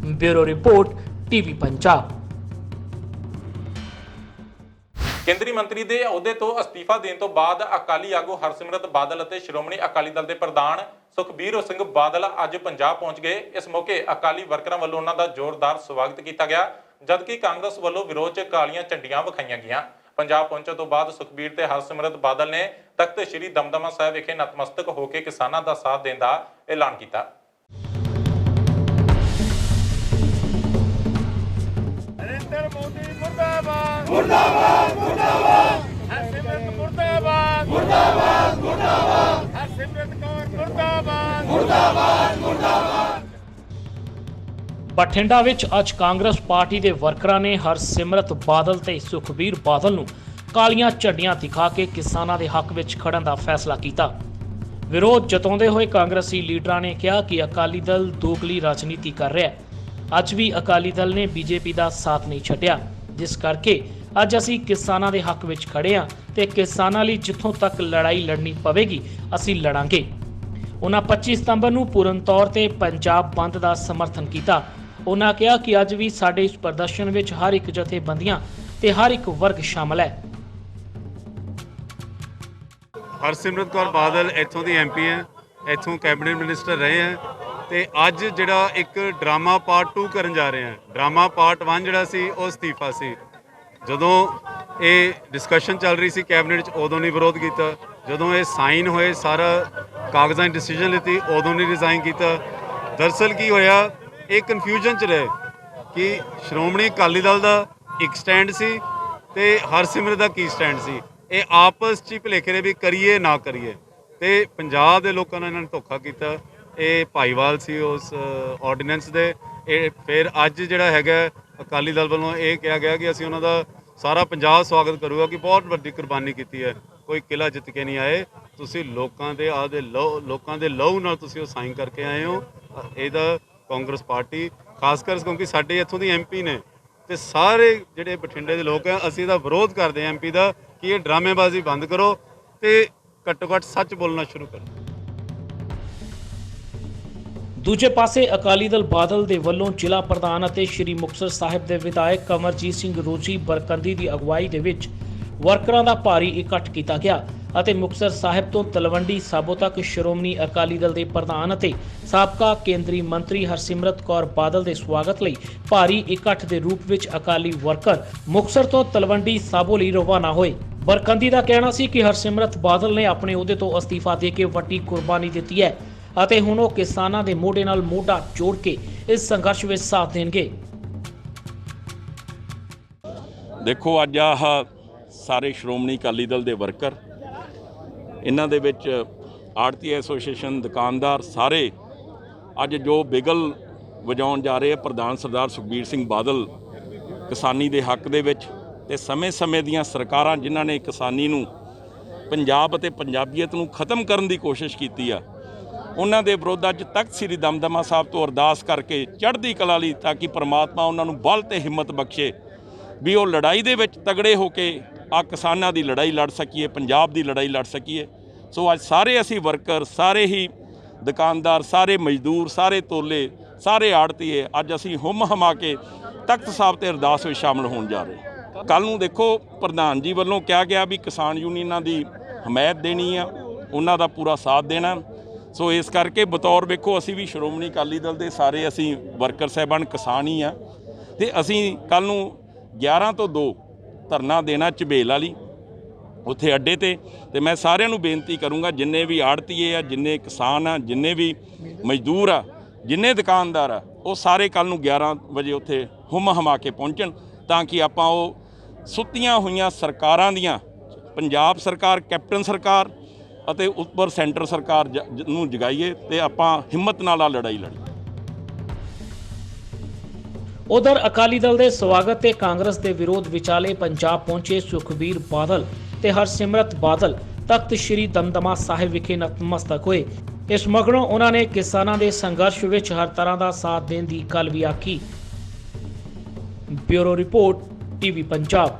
Speaker 3: Bureau report TV Punjab.
Speaker 1: ਕੇਂਦਰੀ ਮੰਤਰੀ ਦੇ ਅਹੁਦੇ ਤੋਂ ਅਸਤੀਫਾ ਦੇਣ ਤੋਂ ਬਾਅਦ ਅਕਾਲੀ ਆਗੂ ਹਰਸਿਮਰਤ ਬਾਦਲ ਅਤੇ ਸ਼੍ਰੋਮਣੀ ਅਕਾਲੀ ਦਲ ਦੇ ਪ੍ਰਧਾਨ ਸੁਖਬੀਰ ਸਿੰਘ ਬਾਦਲ ਅੱਜ ਪੰਜਾਬ ਪਹੁੰਚ ਗਏ। ਇਸ ਮੌਕੇ ਅਕਾਲੀ ਵਰਕਰਾਂ ਵੱਲੋਂ ਉਹਨਾਂ ਦਾ ਜ਼ੋਰਦਾਰ ਸਵਾਗਤ ਕੀਤਾ ਗਿਆ, ਜਦਕਿ ਕਾਂਗਰਸ ਵੱਲੋਂ ਵਿਰੋਧ 'ਚ ਕਾਲੀਆਂ ਝੰਡੀਆਂ ਵਿਖਾਈਆਂ ਗਈਆਂ। ਪੰਜਾਬ ਪਹੁੰਚਣ ਤੋਂ ਬਾਅਦ ਸੁਖਬੀਰ ਤੇ ਹਰਸਿਮਰਤ ਬਾਦਲ ਨੇ ਤਖਤ ਸ੍ਰੀ ਦਮਦਮਾ ਸਾਹਿਬ ਵਿਖੇ ਨਤਮਸਤਕ ਹੋ ਕੇ ਕਿਸਾਨਾਂ ਦਾ ਸਾਥ ਦੇਣ ਦਾ ਐਲਾਨ ਕੀਤਾ।
Speaker 8: ਨਰਿੰਦਰ ਮੋਦੀ ਮੁਰਦਾਬਾਦ ਮੁਰਦਾਬਾਦ ਮੁਰਦਾਬਾਦ, ਹਰਸਿਮਰਤ ਮੁਰਦਾਬਾਦ ਮੁਰਦਾਬਾਦ ਮੁਰਦਾਬਾਦ, ਹਰਸਿਮਰਤ ਕੌਰ ਮੁਰਦਾਬਾਦ ਮੁਰਦਾਬਾਦ ਮੁਰਦਾਬਾਦ।
Speaker 3: ਬਠਿੰਡਾ ਵਿੱਚ ਅੱਜ ਕਾਂਗਰਸ ਪਾਰਟੀ ਦੇ ਵਰਕਰਾਂ ਨੇ ਹਰਸਿਮਰਤ ਬਾਦਲ ਤੇ ਸੁਖਬੀਰ ਬਾਦਲ ਨੂੰ ਕਾਲੀਆਂ ਝੰਡੀਆਂ ਦਿਖਾ ਕੇ ਕਿਸਾਨਾਂ ਦੇ ਹੱਕ ਵਿੱਚ ਖੜਨ ਦਾ ਫੈਸਲਾ ਕੀਤਾ। ਵਿਰੋਧ ਜਤਾਉਂਦੇ ਹੋਏ ਕਾਂਗਰਸੀ ਲੀਡਰਾਂ ਨੇ ਕਿਹਾ ਕਿ ਅਕਾਲੀ ਦਲ ਦੋਗਲੀ ਰਾਜਨੀਤੀ ਕਰ ਰਿਹਾ ਹੈ। ਅੱਜ ਵੀ ਅਕਾਲੀ ਦਲ ਨੇ ਬੀਜੇਪੀ ਦਾ ਸਾਥ ਨਹੀਂ ਛੱਡਿਆ, ਜਿਸ ਕਰਕੇ ਅੱਜ ਅਸੀਂ ਕਿਸਾਨਾਂ ਦੇ ਹੱਕ ਵਿੱਚ ਖੜੇ ਹਾਂ ਤੇ ਕਿਸਾਨਾਂ ਲਈ ਜਿੱਥੋਂ ਤੱਕ ਲੜਾਈ ਲੜਨੀ ਪਵੇਗੀ ਅਸੀਂ ਲੜਾਂਗੇ। ਉਹਨਾਂ 25 ਸਤੰਬਰ ਨੂੰ ਪੂਰਨ ਤੌਰ ਤੇ ਪੰਜਾਬ ਬੰਦ ਦਾ ਸਮਰਥਨ ਕੀਤਾ। ਉਹਨਾਂ ਕਿਹਾ ਕਿ ਅੱਜ ਵੀ ਸਾਡੇ ਇਸ ਪ੍ਰਦਰਸ਼ਨ ਵਿੱਚ ਹਰ ਇੱਕ ਜਥੇਬੰਦੀਆਂ ਤੇ ਹਰ ਇੱਕ ਵਰਗ ਸ਼ਾਮਲ ਹੈ।
Speaker 9: ਹਰਸਿਮਰਤ ਕੌਰ ਬਾਦਲ ਇੱਥੋਂ ਦੀ MP ਹੈ, ਇੱਥੋਂ ਕੈਬਨਿਟ ਮਿਨਿਸਟਰ ਰਹੇ ਹੈ ਤੇ ਅੱਜ ਜਿਹੜਾ ਇੱਕ ਡਰਾਮਾ ਪਾਰਟ 2 ਕਰਨ ਜਾ ਰਹੇ ਹਾਂ। ਡਰਾਮਾ ਪਾਰਟ 1 ਜਿਹੜਾ ਸੀ ਉਹ ਅਸਤੀਫਾ ਸੀ। ਜਦੋਂ ਇਹ ਡਿਸਕਸ਼ਨ ਚੱਲ ਰਹੀ ਸੀ ਕੈਬਨਿਟ 'ਚ ਉਦੋਂ ਨਹੀਂ ਵਿਰੋਧ ਕੀਤਾ, ਜਦੋਂ ਇਹ ਸਾਈਨ ਹੋਏ ਸਾਰਾ ਕਾਗਜ਼ਾਂ ਦੀ ਡਿਸੀਜਨ ਲਿੱਤੀ ਉਦੋਂ ਨਹੀਂ ਰਿਜ਼ਾਈਨ ਕੀਤਾ। ਦਰਅਸਲ ਕੀ ਹੋਇਆ, ਇਹ ਕਨਫਿਊਜ਼ਨ 'ਚ ਰਹੇ ਕਿ ਸ਼੍ਰੋਮਣੀ ਅਕਾਲੀ ਦਲ ਦਾ ਇੱਕ ਸਟੈਂਡ ਸੀ ਤੇ ਹਰਸਿਮਰਤ ਦਾ ਕੀ ਸਟੈਂਡ ਸੀ। ਇਹ ਆਪਸ 'ਚ ਹੀ ਭੁਲੇਖੇ ਰਹੇ ਵੀ ਕਰੀਏ ਨਾ ਕਰੀਏ, ਤੇ ਪੰਜਾਬ ਦੇ ਲੋਕਾਂ ਨਾਲ ਇਹਨਾਂ ਨੇ ਧੋਖਾ ਕੀਤਾ। ਇਹ ਭਾਈਵਾਲ ਸੀ ਉਸ ਆਰਡੀਨੈਂਸ ਦੇ। ਇਹ ਫਿਰ ਅੱਜ ਜਿਹੜਾ ਹੈਗਾ ਅਕਾਲੀ ਦਲ ਵੱਲੋਂ ਇਹ ਕਿਹਾ ਗਿਆ ਕਿ ਅਸੀਂ ਉਹਨਾਂ ਦਾ ਸਾਰਾ ਪੰਜਾਬ ਸਵਾਗਤ ਕਰੂਗਾ ਕਿ ਬਹੁਤ ਵੱਡੀ ਕੁਰਬਾਨੀ ਕੀਤੀ ਹੈ, ਕੋਈ ਕਿਲਾ ਜਿੱਤ ਕੇ ਨਹੀਂ ਆਏ, ਤੁਸੀਂ ਲੋਕਾਂ ਦੇ ਲਹੂ ਨਾਲ ਤੁਸੀਂ ਉਹ ਸਾਈਨ ਕਰਕੇ ਆਏ ਹੋ। ਇਹਦਾ ਕਾਂਗਰਸ ਪਾਰਟੀ ਖਾਸ ਕਰ ਕਿਉਂਕਿ ਸਾਡੇ ਇੱਥੋਂ ਦੀ MP ਨੇ ਤੇ ਸਾਰੇ ਜਿਹੜੇ ਬਠਿੰਡੇ ਦੇ ਲੋਕ ਆ, ਅਸੀਂ ਇਹਦਾ ਵਿਰੋਧ ਕਰਦੇ ਹਾਂ MP ਦਾ ਕਿ ਇਹ ਡਰਾਮੇਬਾਜ਼ੀ ਬੰਦ ਕਰੋ ਤੇ ਘੱਟੋ ਘੱਟ ਸੱਚ ਬੋਲਣਾ ਸ਼ੁਰੂ ਕਰੋ।
Speaker 3: ਦੂਜੇ ਪਾਸੇ ਅਕਾਲੀ ਦਲ ਬਾਦਲ ਦੇ ਵੱਲੋਂ ਜ਼ਿਲ੍ਹਾ ਪ੍ਰਧਾਨ ਅਤੇ ਸ਼੍ਰੀ ਮੁਕਤਸਰ ਸਾਹਿਬ ਦੇ ਵਿਧਾਇਕ ਕਮਰਜੀਤ ਸਿੰਘ ਰੋਜੀ ਬਰਕੰਦੀ ਦੀ ਅਗਵਾਈ ਦੇ ਵਿੱਚ ਵਰਕਰਾਂ ਦਾ ਭਾਰੀ ਇਕੱਠ ਕੀਤਾ ਗਿਆ ਅਤੇ ਮੁਕਤਸਰ ਸਾਹਿਬ ਤੋਂ ਤਲਵੰਡੀ ਸਾਬੋ ਤੱਕ ਸ਼੍ਰੋਮਣੀ ਅਕਾਲੀ ਦਲ ਦੇ ਪ੍ਰਧਾਨ ਅਤੇ ਸਾਬਕਾ ਕੇਂਦਰੀ ਮੰਤਰੀ ਹਰਸਿਮਰਤ ਕੌਰ ਬਾਦਲ ਦੇ ਸਵਾਗਤ ਲਈ ਭਾਰੀ ਇਕੱਠ ਦੇ ਰੂਪ ਵਿੱਚ ਅਕਾਲੀ ਵਰਕਰ ਮੁਕਤਸਰ ਤੋਂ ਤਲਵੰਡੀ ਸਾਬੋ ਲਈ ਰਵਾਨਾ ਹੋਏ। ਬਰਕੰਦੀ ਦਾ ਕਹਿਣਾ ਸੀ ਕਿ ਹਰਸਿਮਰਤ ਬਾਦਲ ਨੇ ਆਪਣੇ ਅਹੁਦੇ ਤੋਂ ਅਸਤੀਫਾ ਦੇ ਕੇ ਵੱਡੀ ਕੁਰਬਾਨੀ ਦਿੱਤੀ ਹੈ ਅਤੇ ਹੁਣ ਉਹ ਕਿਸਾਨਾਂ ਦੇ ਮੋਢੇ ਨਾਲ ਮੋਢਾ ਜੋੜ ਕੇ ਇਸ ਸੰਘਰਸ਼ ਵਿੱਚ ਸਾਥ ਦੇਣਗੇ।
Speaker 10: ਦੇਖੋ ਅੱਜ ਆਹ ਸਾਰੇ ਸ਼੍ਰੋਮਣੀ ਅਕਾਲੀ ਦਲ ਦੇ ਵਰਕਰ ਇਹਨਾਂ ਦੇ ਵਿੱਚ ਆੜਤੀ ਐਸੋਸੀਏਸ਼ਨ, ਦੁਕਾਨਦਾਰ ਸਾਰੇ ਅੱਜ ਜੋ ਬਿਗਲ ਵਜਾਉਣ ਜਾ ਰਹੇ ਆ ਪ੍ਰਧਾਨ ਸਰਦਾਰ ਸੁਖਬੀਰ ਸਿੰਘ ਬਾਦਲ ਕਿਸਾਨੀ ਦੇ ਹੱਕ ਦੇ ਵਿੱਚ, ਤੇ ਸਮੇਂ-ਸਮੇਂ ਦੀਆਂ ਸਰਕਾਰਾਂ ਜਿਨ੍ਹਾਂ ਨੇ ਕਿਸਾਨੀ ਨੂੰ, ਪੰਜਾਬ ਅਤੇ ਪੰਜਾਬੀਅਤ ਨੂੰ ਖਤਮ ਕਰਨ ਦੀ ਕੋਸ਼ਿਸ਼ ਕੀਤੀ ਆ, ਉਹਨਾਂ ਦੇ ਵਿਰੁੱਧ ਅੱਜ ਤਖਤ ਸ੍ਰੀ ਦਮਦਮਾ ਸਾਹਿਬ ਤੋਂ ਅਰਦਾਸ ਕਰਕੇ ਚੜ੍ਹਦੀ ਕਲਾ ਲਈ, ਤਾਂ ਕਿ ਪ੍ਰਮਾਤਮਾ ਉਹਨਾਂ ਨੂੰ ਬਲ ਤੇ ਹਿੰਮਤ ਬਖਸ਼ੇ ਵੀ ਉਹ ਲੜਾਈ ਦੇ ਵਿੱਚ ਤਗੜੇ ਹੋ ਕੇ ਆ ਕਿਸਾਨਾਂ ਦੀ ਲੜਾਈ ਲੜ ਸਕੀਏ, ਪੰਜਾਬ ਦੀ ਲੜਾਈ ਲੜ ਸਕੀਏ। ਸੋ ਅੱਜ ਸਾਰੇ ਅਸੀਂ ਵਰਕਰ, ਸਾਰੇ ਹੀ ਦੁਕਾਨਦਾਰ, ਸਾਰੇ ਮਜ਼ਦੂਰ, ਸਾਰੇ ਤੋਲੇ, ਸਾਰੇ ਆੜਤੀਏ ਅੱਜ ਅਸੀਂ ਹੁੰਮ ਹਮਾ ਕੇ ਤਖਤ ਸਾਹਿਬ ਤੇ ਅਰਦਾਸ ਵਿੱਚ ਸ਼ਾਮਲ ਹੋਣ ਜਾ ਰਹੇ। ਕੱਲ੍ਹ ਨੂੰ ਦੇਖੋ ਪ੍ਰਧਾਨ ਜੀ ਵੱਲੋਂ ਕਿਹਾ ਗਿਆ ਵੀ ਕਿਸਾਨ ਯੂਨੀਅਨਾਂ ਦੀ ਹਮਾਇਤ ਦੇਣੀ ਆ, ਉਹਨਾਂ ਦਾ ਪੂਰਾ ਸਾਥ ਦੇਣਾ। ਸੋ ਇਸ ਕਰਕੇ ਬਤੌਰ ਵੇਖੋ ਅਸੀਂ ਵੀ ਸ਼੍ਰੋਮਣੀ ਅਕਾਲੀ ਦਲ ਦੇ ਸਾਰੇ ਅਸੀਂ ਵਰਕਰ ਸਾਹਿਬਾਨ ਕਿਸਾਨ ਹੀ ਆ, ਤੇ ਅਸੀਂ ਕੱਲ੍ਹ ਨੂੰ 11 ਤੋਂ 2 ਧਰਨਾ ਦੇਣਾ ਝਬੇਲ ਵਾਲੀ ਉੱਥੇ ਅੱਡੇ ਤੇ ਮੈਂ ਸਾਰਿਆਂ ਨੂੰ ਬੇਨਤੀ ਕਰੂੰਗਾ, ਜਿੰਨੇ ਵੀ ਆੜਤੀਏ ਆ, ਜਿੰਨੇ ਕਿਸਾਨ ਆ, ਜਿੰਨੇ ਵੀ ਮਜ਼ਦੂਰ ਆ, ਜਿੰਨੇ ਦੁਕਾਨਦਾਰ ਆ, ਉਹ ਸਾਰੇ ਕੱਲ੍ਹ ਨੂੰ 11 ਵਜੇ ਉੱਥੇ ਹੁੰਮ ਹਮਾ ਕੇ ਪਹੁੰਚਣ, ਤਾਂ ਕਿ ਆਪਾਂ ਉਹ ਸੁੱਤੀਆਂ ਹੋਈਆਂ ਸਰਕਾਰਾਂ ਦੀਆਂ, ਪੰਜਾਬ ਸਰਕਾਰ, ਕੈਪਟਨ ਸਰਕਾਰ ਅਤੇ ਉੱਪਰ ਸੈਂਟਰ ਸਰਕਾਰ ਨੂੰ ਜਗਾਈਏ ਤੇ ਆਪਾਂ ਹਿੰਮਤ ਨਾਲ ਆ ਲੜਾਈ ਲੜੀਏ।
Speaker 3: ਉਧਰ ਅਕਾਲੀ ਦਲ ਦੇ ਸਵਾਗਤ ਤੇ ਕਾਂਗਰਸ ਦੇ ਵਿਰੋਧ ਵਿਚਾਲੇ ਪੰਜਾਬ ਪਹੁੰਚੇ ਸੁਖਬੀਰ ਬਾਦਲ ਤੇ ਹਰਸਿਮਰਤ ਬਾਦਲ ਤਖਤ ਸ੍ਰੀ ਦਮਦਮਾ ਸਾਹਿਬ ਵਿਖੇ ਨਤਮਸਤਕ ਹੋਏ। ਇਸ ਮਗਰੋਂ ਉਹਨਾਂ ਨੇ ਕਿਸਾਨਾਂ ਦੇ ਸੰਘਰਸ਼ ਵਿੱਚ ਹਰ ਤਰ੍ਹਾਂ ਦਾ ਸਾਥ ਦੇਣ ਦੀ ਗੱਲ ਵੀ ਆਖੀ। Bureau report, TV Punjab.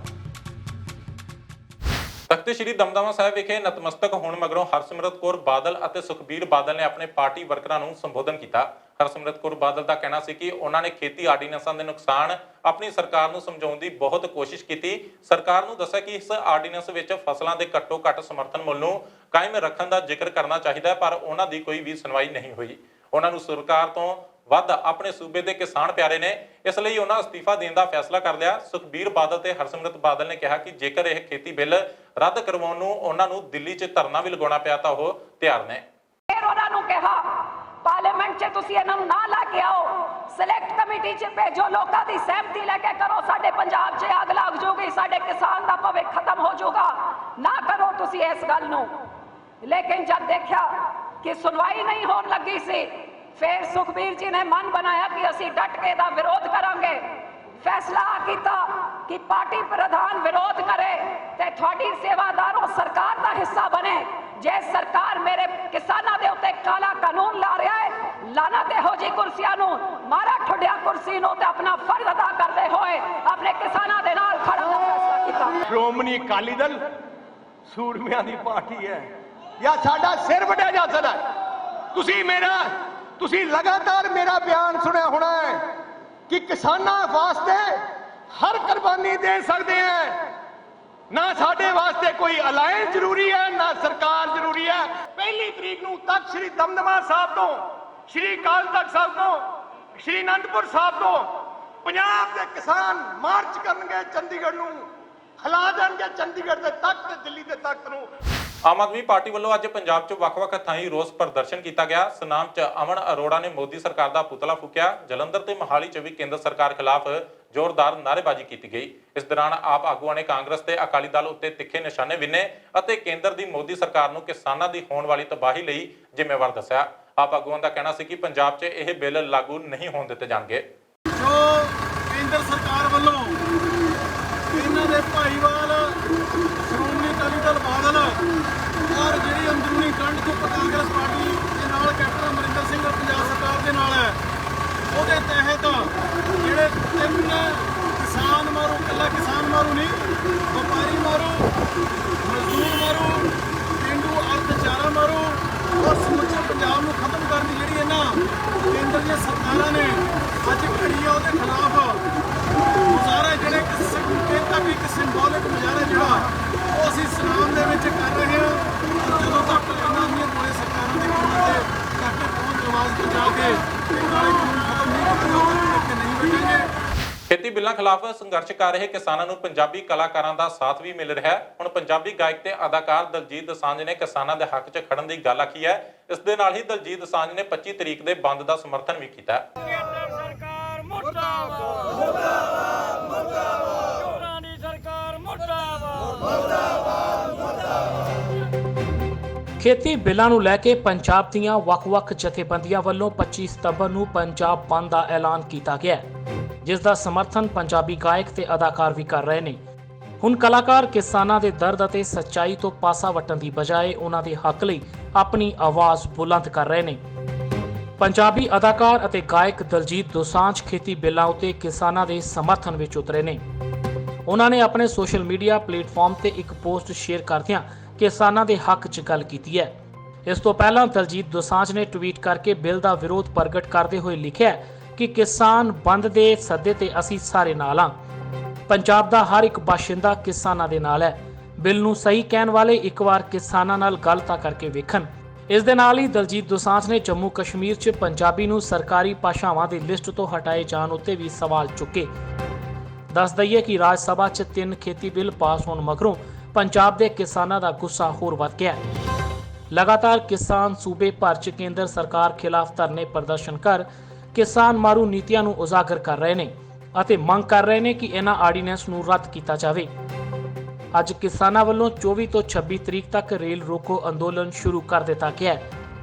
Speaker 1: Takht Sri Damdama Sahib ਵਿਖੇ ਨਤਮਸਤਕ ਹੋਣ ਮਗਰੋਂ ਹਰਸਿਮਰਤ ਕੌਰ ਬਾਦਲ ਅਤੇ ਸੁਖਬੀਰ ਬਾਦਲ ਨੇ ਆਪਣੇ ਪਾਰਟੀ ਵਰਕਰਾਂ ਨੂੰ ਸੰਬੋਧਨ ਕੀਤਾ। ਹਰਸਿਮਰਤ ਕੌਰ ਬਾਦਲ ਦਾ ਕਹਿਣਾ ਸੀ ਕਿ ਉਹਨਾਂ ਨੇ ਖੇਤੀ ਆਰਡੀਨੈਂਸਾਂ ਦੇ ਨੁਕਸਾਨ ਆਪਣੀ ਸਰਕਾਰ ਨੂੰ ਸਮਝਾਉਣ ਦੀ ਬਹੁਤ ਕੋਸ਼ਿਸ਼ ਕੀਤੀ। ਸਰਕਾਰ ਨੂੰ ਦੱਸਿਆ ਕਿ ਇਸ ਆਰਡੀਨੈਂਸ ਵਿੱਚ ਫਸਲਾਂ ਦੇ ਘੱਟੋ-ਘੱਟ ਸਮਰਥਨ ਮੁੱਲ ਨੂੰ ਕਾਇਮ ਰੱਖਣ ਦਾ ਜ਼ਿਕਰ ਕਰਨਾ ਚਾਹੀਦਾ ਹੈ, ਪਰ ਉਹਨਾਂ ਦੀ ਕੋਈ ਵੀ ਸੁਣਵਾਈ ਨਹੀਂ ਹੋਈ। ਉਹਨਾਂ ਨੂੰ ਸਰਕਾਰ ਤੋਂ ਵੱਧ ਆਪਣੇ ਸੂਬੇ ਦੇ ਕਿਸਾਨ ਪਿਆਰੇ ਨੇ, ਇਸ ਲਈ ਉਹਨਾਂ ਅਸਤੀਫਾ ਦੇਣ ਦਾ ਫੈਸਲਾ ਕਰ ਲਿਆ। ਸੁਖਬੀਰ ਬਾਦਲ ਤੇ ਹਰਸਿਮਰਤ ਬਾਦਲ ਨੇ ਕਿਹਾ ਕਿ ਜੇਕਰ ਇਹ ਖੇਤੀ ਬਿੱਲ ਰੱਦ ਕਰਵਾਉਣ ਨੂੰ ਉਹਨਾਂ ਨੂੰ ਦਿੱਲੀ 'ਚ ਧਰਨਾ ਵੀ ਲਗਾਉਣਾ ਪਿਆ ਤਾਂ ਉਹ ਤਿਆਰ ਨੇ।
Speaker 11: ਫਿਰ ਉਹਨਾਂ ਨੂੰ ਕਿਹਾ ਪਾਰਲੀਮੈਂਟ 'ਚ ਤੁਸੀਂ ਇਹਨਾਂ ਨੂੰ ਨਾ ਲੈ ਕੇ ਆਓ, ਸਿਲੈਕਟ ਕਮੇਟੀ 'ਚ ਭੇਜੋ, ਲੋਕਾਂ ਦੀ ਸਹਿਮਤੀ ਲੈ ਕੇ ਕਰੋ। ਸਾਡੇ ਪੰਜਾਬ 'ਚ ਅੱਗ ਲੱਗ ਜੂਗੀ, ਸਾਡੇ ਕਿਸਾਨ ਦਾ ਭਵਿੱਖ ਖਤਮ ਹੋ ਜਾਊਗਾ। ਨਾ ਕਰੋ ਤੁਸੀਂ ਇਸ ਗੱਲ ਨੂੰ। ਲੇਕਿਨ ਜਦ ਦੇਖਿਆ ਕਿ ਸੁਣਵਾਈ ਨਹੀਂ ਹੋਣ ਲੱਗੀ ਸੀ, ਫਿਰ ਸੁਖਬੀਰ ਜੀ ਨੇ ਮਨ ਬਣਾਇਆ ਕਿ ਅਸੀਂ ਡਟ ਕੇ ਦਾ ਵਿਰੋਧ ਕਰਾਂਗੇ। ਫੈਸਲਾ ਕੀਤਾ ਕਿ ਪਾਰਟੀ ਪ੍ਰਧਾਨ ਵਿਰੋਧ ਕਰੇ ਤੇ ਤੁਹਾਡੀ ਸੇਵਾਦਾਰੋ ਸਰਕਾਰ ਦਾ ਹਿੱਸਾ ਬਣੇ। ਜੇ ਸਰਕਾਰ ਮੇਰੇ ਕਿਸਾਨਾਂ ਦੇ ਉੱਤੇ ਕਾਲਾ ਕਾਨੂੰਨ ਲਾ ਰਿਹਾ ਹੈ, ਲਾਨਤ ਇਹੋ ਜਿਹੀ ਕੁਰਸੀਆਂ ਨੂੰ, ਮਾਰਾ ਠੁੱਡਿਆ ਕੁਰਸੀ ਨੂੰ, ਤੇ ਆਪਣਾ ਫਰਜ਼ ਅਦਾ ਕਰਦੇ ਹੋਏ ਆਪਣੇ ਕਿਸਾਨਾਂ ਦੇ ਨਾਲ ਖੜਨ ਦਾ ਫੈਸਲਾ ਕੀਤਾ।
Speaker 8: ਸ਼੍ਰੋਮਣੀ ਅਕਾਲੀ ਦਲ ਸੂਰਮਿਆਂ ਦੀ ਪਾਰਟੀ ਹੈ ਜਾਂ ਸਾਡਾ ਸਿਰ ਵੱਢਿਆ ਜਾ ਸਕਦਾ ਹੈ। ਤੁਸੀਂ ਲਗਾਤਾਰ ਮੇਰਾ ਬਿਆਨ ਸੁਣਿਆ ਹੋਣਾ ਹੈ ਕਿ ਕਿਸਾਨਾਂ ਵਾਸਤੇ ਹਰ ਕੁਰਬਾਨੀ ਦੇ ਸਕਦੇ ਹੈ। ਨਾ ਸਾਡੇ ਵਾਸਤੇ ਕੋਈ ਅਲਾਇੰਸ ਜ਼ਰੂਰੀ ਹੈ, ਨਾ ਸਰਕਾਰ ਜ਼ਰੂਰੀ ਹੈ। 1 ਤਰੀਕ ਨੂੰ ਤਖਤ ਸ੍ਰੀ ਦਮਦਮਾ ਸਾਹਿਬ ਤੋਂ, ਸ੍ਰੀ ਅਕਾਲ ਤਖਤ ਸਾਹਿਬ ਤੋਂ, ਸ੍ਰੀ ਅਨੰਦਪੁਰ ਸਾਹਿਬ ਤੋਂ ਪੰਜਾਬ ਦੇ ਕਿਸਾਨ ਮਾਰਚ ਕਰਨਗੇ ਚੰਡੀਗੜ੍ਹ ਨੂੰ, ਹਿਲਾ ਦੇਣਗੇ ਚੰਡੀਗੜ੍ਹ ਦੇ ਤਖਤ, ਦਿੱਲੀ ਦੇ ਤਖਤ ਨੂੰ।
Speaker 1: ਆਮ ਆਦਮੀ ਪਾਰਟੀ ਵੱਲੋਂ ਅੱਜ ਪੰਜਾਬ 'ਚ ਵੱਖ-ਵੱਖ ਥਾਈਂ ਰੋਸ ਪ੍ਰਦਰਸ਼ਨ ਕੀਤਾ ਗਿਆ। ਸੁਨਾਮ 'ਚ ਅਮਨ ਅਰੋੜਾ ਨੇ ਮੋਦੀ ਸਰਕਾਰ ਦਾ ਪੁਤਲਾ ਫੂਕਿਆ। ਜਲੰਧਰ ਤੇ ਮੋਹਾਲੀ 'ਚ ਵੀ ਕੇਂਦਰ ਸਰਕਾਰ ਖਿਲਾਫ ਜ਼ੋਰਦਾਰ ਨਾਅਰੇਬਾਜ਼ੀ ਕੀਤੀ ਗਈ। ਇਸ ਦੌਰਾਨ ਆਪ ਆਗੂਆਂ ਨੇ ਕਾਂਗਰਸ ਤੇ ਅਕਾਲੀ ਦਲ ਉੱਤੇ ਤਿੱਖੇ ਨਿਸ਼ਾਨੇ ਵਿੰਨੇ ਅਤੇ ਕੇਂਦਰ ਦੀ ਮੋਦੀ ਸਰਕਾਰ ਨੂੰ ਕਿਸਾਨਾਂ ਦੀ ਹੋਣ ਵਾਲੀ ਤਬਾਹੀ ਲਈ ਜ਼ਿੰਮੇਵਾਰ ਦੱਸਿਆ। ਆਪ ਆਗੂਆਂ ਦਾ ਕਹਿਣਾ ਸੀ ਕਿ ਪੰਜਾਬ 'ਚ ਇਹ ਬਿੱਲ ਲਾਗੂ ਨਹੀਂ ਹੋਣ ਦਿੱਤੇ ਜਾਣਗੇ।
Speaker 8: ਜੋ ਕੇਂਦਰ ਸਰਕਾਰ ਵੱਲੋਂ ਇਹਨਾਂ ਦੇ ਭਾਈਵਾਲ ਸ਼੍ਰੋਮਣੀ ਅਕਾਲੀ ਦਲ ਬਾਦਲ ਔਰ ਜਿਹੜੀ ਅੰਦਰੂਨੀ ਕੰਡ ਤੋਂ ਕਾਂਗਰਸ ਪਾਰਟੀ ਦੇ ਨਾਲ ਕੈਪਟਨ ਅਮਰਿੰਦਰ ਸਿੰਘ ਪੰਜਾਬ ਸਰਕਾਰ ਦੇ ਨਾਲ ਹੈ, ਉਹਦੇ ਤਹਿਤ ਜਿਹੜੇ 3 ਕਿਸਾਨ ਮਾਰੂ, ਇਕੱਲਾ ਕਿਸਾਨ ਮਾਰੂ ਨਹੀਂ, ਵਪਾਰੀ ਮਾਰੂ, ਮਜ਼ਦੂਰ ਮਾਰੂ, ਪੇਂਡੂ ਅਰਥਚਾਰਾ ਮਾਰੂ ਔਰ ਸਮੁੱਚੇ ਪੰਜਾਬ ਨੂੰ ਖਤਮ ਕਰਨ ਦੀ ਜਿਹੜੀ ਇਹਨਾਂ ਕੇਂਦਰ ਦੀਆਂ ਸਰਕਾਰਾਂ ਨੇ ਅੱਜ ਘੜੀ ਆ, ਉਹਦੇ ਖਿਲਾਫ ਮੁਜ਼ਾਹਰਾ ਜਿਹੜੇ ਕਿ ਇੱਕ ਸਿੰਬੋਲਿਕ ਮੁਜ਼ਾਹਰਾ ਜਿਹੜਾ ਉਹ ਅਸੀਂ ਸੁਨਾਮ ਦੇ ਵਿੱਚ ਕਰ ਰਹੇ ਹਾਂ। ਜਦੋਂ ਤੱਕ ਇਹਨਾਂ ਦੀਆਂ ਕੋਲੇ ਸਰਕਾਰਾਂ ਦੇ ਕੋਲ ਤੇ ਤੱਕ ਪਹੁੰਚ ਆਵਾਜ਼ ਪਹੁੰਚਾ ਕੇ ਇਹ ਕਾਲੇ ਕਾਨੂੰਨ ਖਤਮ ਨਹੀਂ ਕਰਦੇ ਨਹੀਂ ਬੈਠਾਂਗੇ।
Speaker 1: ਖੇਤੀ ਬਿੱਲਾਂ ਖਿਲਾਫ ਸੰਘਰਸ਼ ਕਰ ਰਹੇ ਕਿਸਾਨਾਂ ਨੂੰ ਪੰਜਾਬੀ ਕਲਾਕਾਰਾਂ ਦਾ ਸਾਥ ਵੀ ਮਿਲ ਰਿਹਾ ਹੈ। ਹੁਣ ਪੰਜਾਬੀ ਗਾਇਕ ਤੇ ਅਦਾਕਾਰ ਦਲਜੀਤ ਦੋਸਾਂਝ ਨੇ ਕਿਸਾਨਾਂ ਦੇ ਹੱਕ 'ਚ ਖੜਨ ਦੀ ਗੱਲ ਆਖੀ ਹੈ। ਇਸ ਦੇ ਨਾਲ ਹੀ ਦਲਜੀਤ ਦੋਸਾਂਝ ਨੇ 25 ਤਰੀਕ ਦੇ ਬੰਦ ਦਾ ਸਮਰਥਨ ਵੀ ਕੀਤਾ ਹੈ।
Speaker 8: ਸਰਕਾਰ ਮੁਰਦਾਬਾਦ, ਮੁਰਦਾਬਾਦ, ਮੁਰਦਾਬਾਦ, ਚੋਰਾਂ ਦੀ ਸਰਕਾਰ ਮੁਰਦਾਬਾਦ, ਮੁਰਦਾਬਾਦ, ਮੁਰਦਾਬਾਦ।
Speaker 3: ਖੇਤੀ ਬਿੱਲਾਂ ਨੂੰ ਲੈ ਕੇ ਪੰਜਾਬ ਦੀਆਂ ਵੱਖ-ਵੱਖ ਜਥੇਬੰਦੀਆਂ ਵੱਲੋਂ 25 ਸਤੰਬਰ ਨੂੰ ਪੰਜਾਬ ਬੰਦ ਦਾ ਐਲਾਨ ਕੀਤਾ ਗਿਆ ਹੈ, ਜਿਸ ਦਾ ਸਮਰਥਨ ਪੰਜਾਬੀ ਗਾਇਕ ਤੇ ਅਦਾਕਾਰ ਵੀ ਕਰ ਰਹੇ ਨੇ। ਹੁਣ ਕਲਾਕਾਰ ਕਿਸਾਨਾਂ ਦੇ ਦਰਦ ਅਤੇ ਸੱਚਾਈ ਤੋਂ ਪਾਸਾ ਵੱਟਣ ਦੀ ਬਜਾਏ ਉਹਨਾਂ ਦੇ ਹੱਕ ਲਈ ਆਪਣੀ ਆਵਾਜ਼ ਬੁਲੰਦ ਕਰ ਰਹੇ ਨੇ। ਪੰਜਾਬੀ ਅਦਾਕਾਰ ਅਤੇ ਗਾਇਕ ਦਲਜੀਤ ਦੋਸਾਂਝ ਖੇਤੀ ਬਿੱਲਾਂ ਉੱਤੇ ਕਿਸਾਨਾਂ ਦੇ ਸਮਰਥਨ ਵਿੱਚ ਉਤਰੇ ਨੇ। ਉਹਨਾਂ ਨੇ ਆਪਣੇ ਸੋਸ਼ਲ ਮੀਡੀਆ ਪਲੇਟਫਾਰਮ ਤੇ ਇੱਕ ਪੋਸਟ ਸ਼ੇਅਰ ਕਰਦਿਆਂ ਕਿਸਾਨਾਂ ਦੇ ਹੱਕ 'ਚ ਗੱਲ ਕੀਤੀ ਹੈ। ਇਸ ਤੋਂ ਪਹਿਲਾਂ ਦਲਜੀਤ ਦੋਸਾਂਝ ਨੇ ਟਵੀਟ ਕਰਕੇ ਬਿੱਲ ਦਾ ਵਿਰੋਧ ਪ੍ਰਗਟ ਕਰਦੇ ਹੋਏ ਲਿਖਿਆ ਕਿ ਕਿਸਾਨ ਬੰਦ ਦੇ ਸੱਦੇ ਤੇ ਅਸੀਂ ਸਾਰੇ ਨਾਲ ਹਾਂ। ਪੰਜਾਬ ਦਾ ਹਰ ਇੱਕ ਬਾਸ਼ਿੰਦਾ ਕਿਸਾਨਾਂ ਦੇ ਨਾਲ ਹੈ। ਬਿੱਲ ਨੂੰ ਸਹੀ ਕਹਿਣ ਵਾਲੇ ਇੱਕ ਵਾਰ ਕਿਸਾਨਾਂ ਨਾਲ ਗੱਲ ਤਾਂ ਕਰਕੇ ਵੇਖਣ। ਇਸ ਦੇ ਨਾਲ ਹੀ ਦਲਜੀਤ ਦੋਸਾਂਝ ਨੇ ਜੰਮੂ ਕਸ਼ਮੀਰ 'ਚ ਪੰਜਾਬੀ ਨੂੰ ਸਰਕਾਰੀ ਭਾਸ਼ਾਵਾਂ ਦੀ ਲਿਸਟ ਤੋਂ ਹਟਾਏ ਜਾਣ ਉੱਤੇ ਵੀ ਸਵਾਲ ਚੁੱਕੇ। ਦੱਸ ਦਈਏ ਕਿ ਰਾਜ ਸਭਾ 'ਚ 3 ਖੇਤੀ ਬਿੱਲ ਪਾਸ ਹੋਣ ਮਗਰੋਂ ਪੰਜਾਬ ਦੇ ਕਿਸਾਨਾਂ ਦਾ ਗੁੱਸਾ ਹੋਰ ਵੱਧ ਗਿਆ ਹੈ। ਲਗਾਤਾਰ ਕਿਸਾਨ ਸੂਬੇ ਭਰ 'ਚ ਕੇਂਦਰ ਸਰਕਾਰ ਖਿਲਾਫ ਧਰਨੇ ਪ੍ਰਦਰਸ਼ਨ ਕਰ ਕਿਸਾਨ ਮਾਰੂ ਨੀਤੀਆਂ ਨੂੰ ਉਜਾਗਰ ਕਰ ਰਹੇ ਨੇ ਅਤੇ ਮੰਗ ਕਰ ਰਹੇ ਨੇ ਕਿ ਇਹਨਾਂ ਆਰਡੀਨੈਂਸ ਨੂੰ ਰੱਦ ਕੀਤਾ ਜਾਵੇ। ਅੱਜ ਕਿਸਾਨਾਂ ਵੱਲੋਂ 24 ਤੋਂ 26 ਤਰੀਕ ਤੱਕ ਰੇਲ ਰੋਕੋ ਅੰਦੋਲਨ ਸ਼ੁਰੂ ਕਰ ਦਿੱਤਾ ਗਿਆ ਹੈ।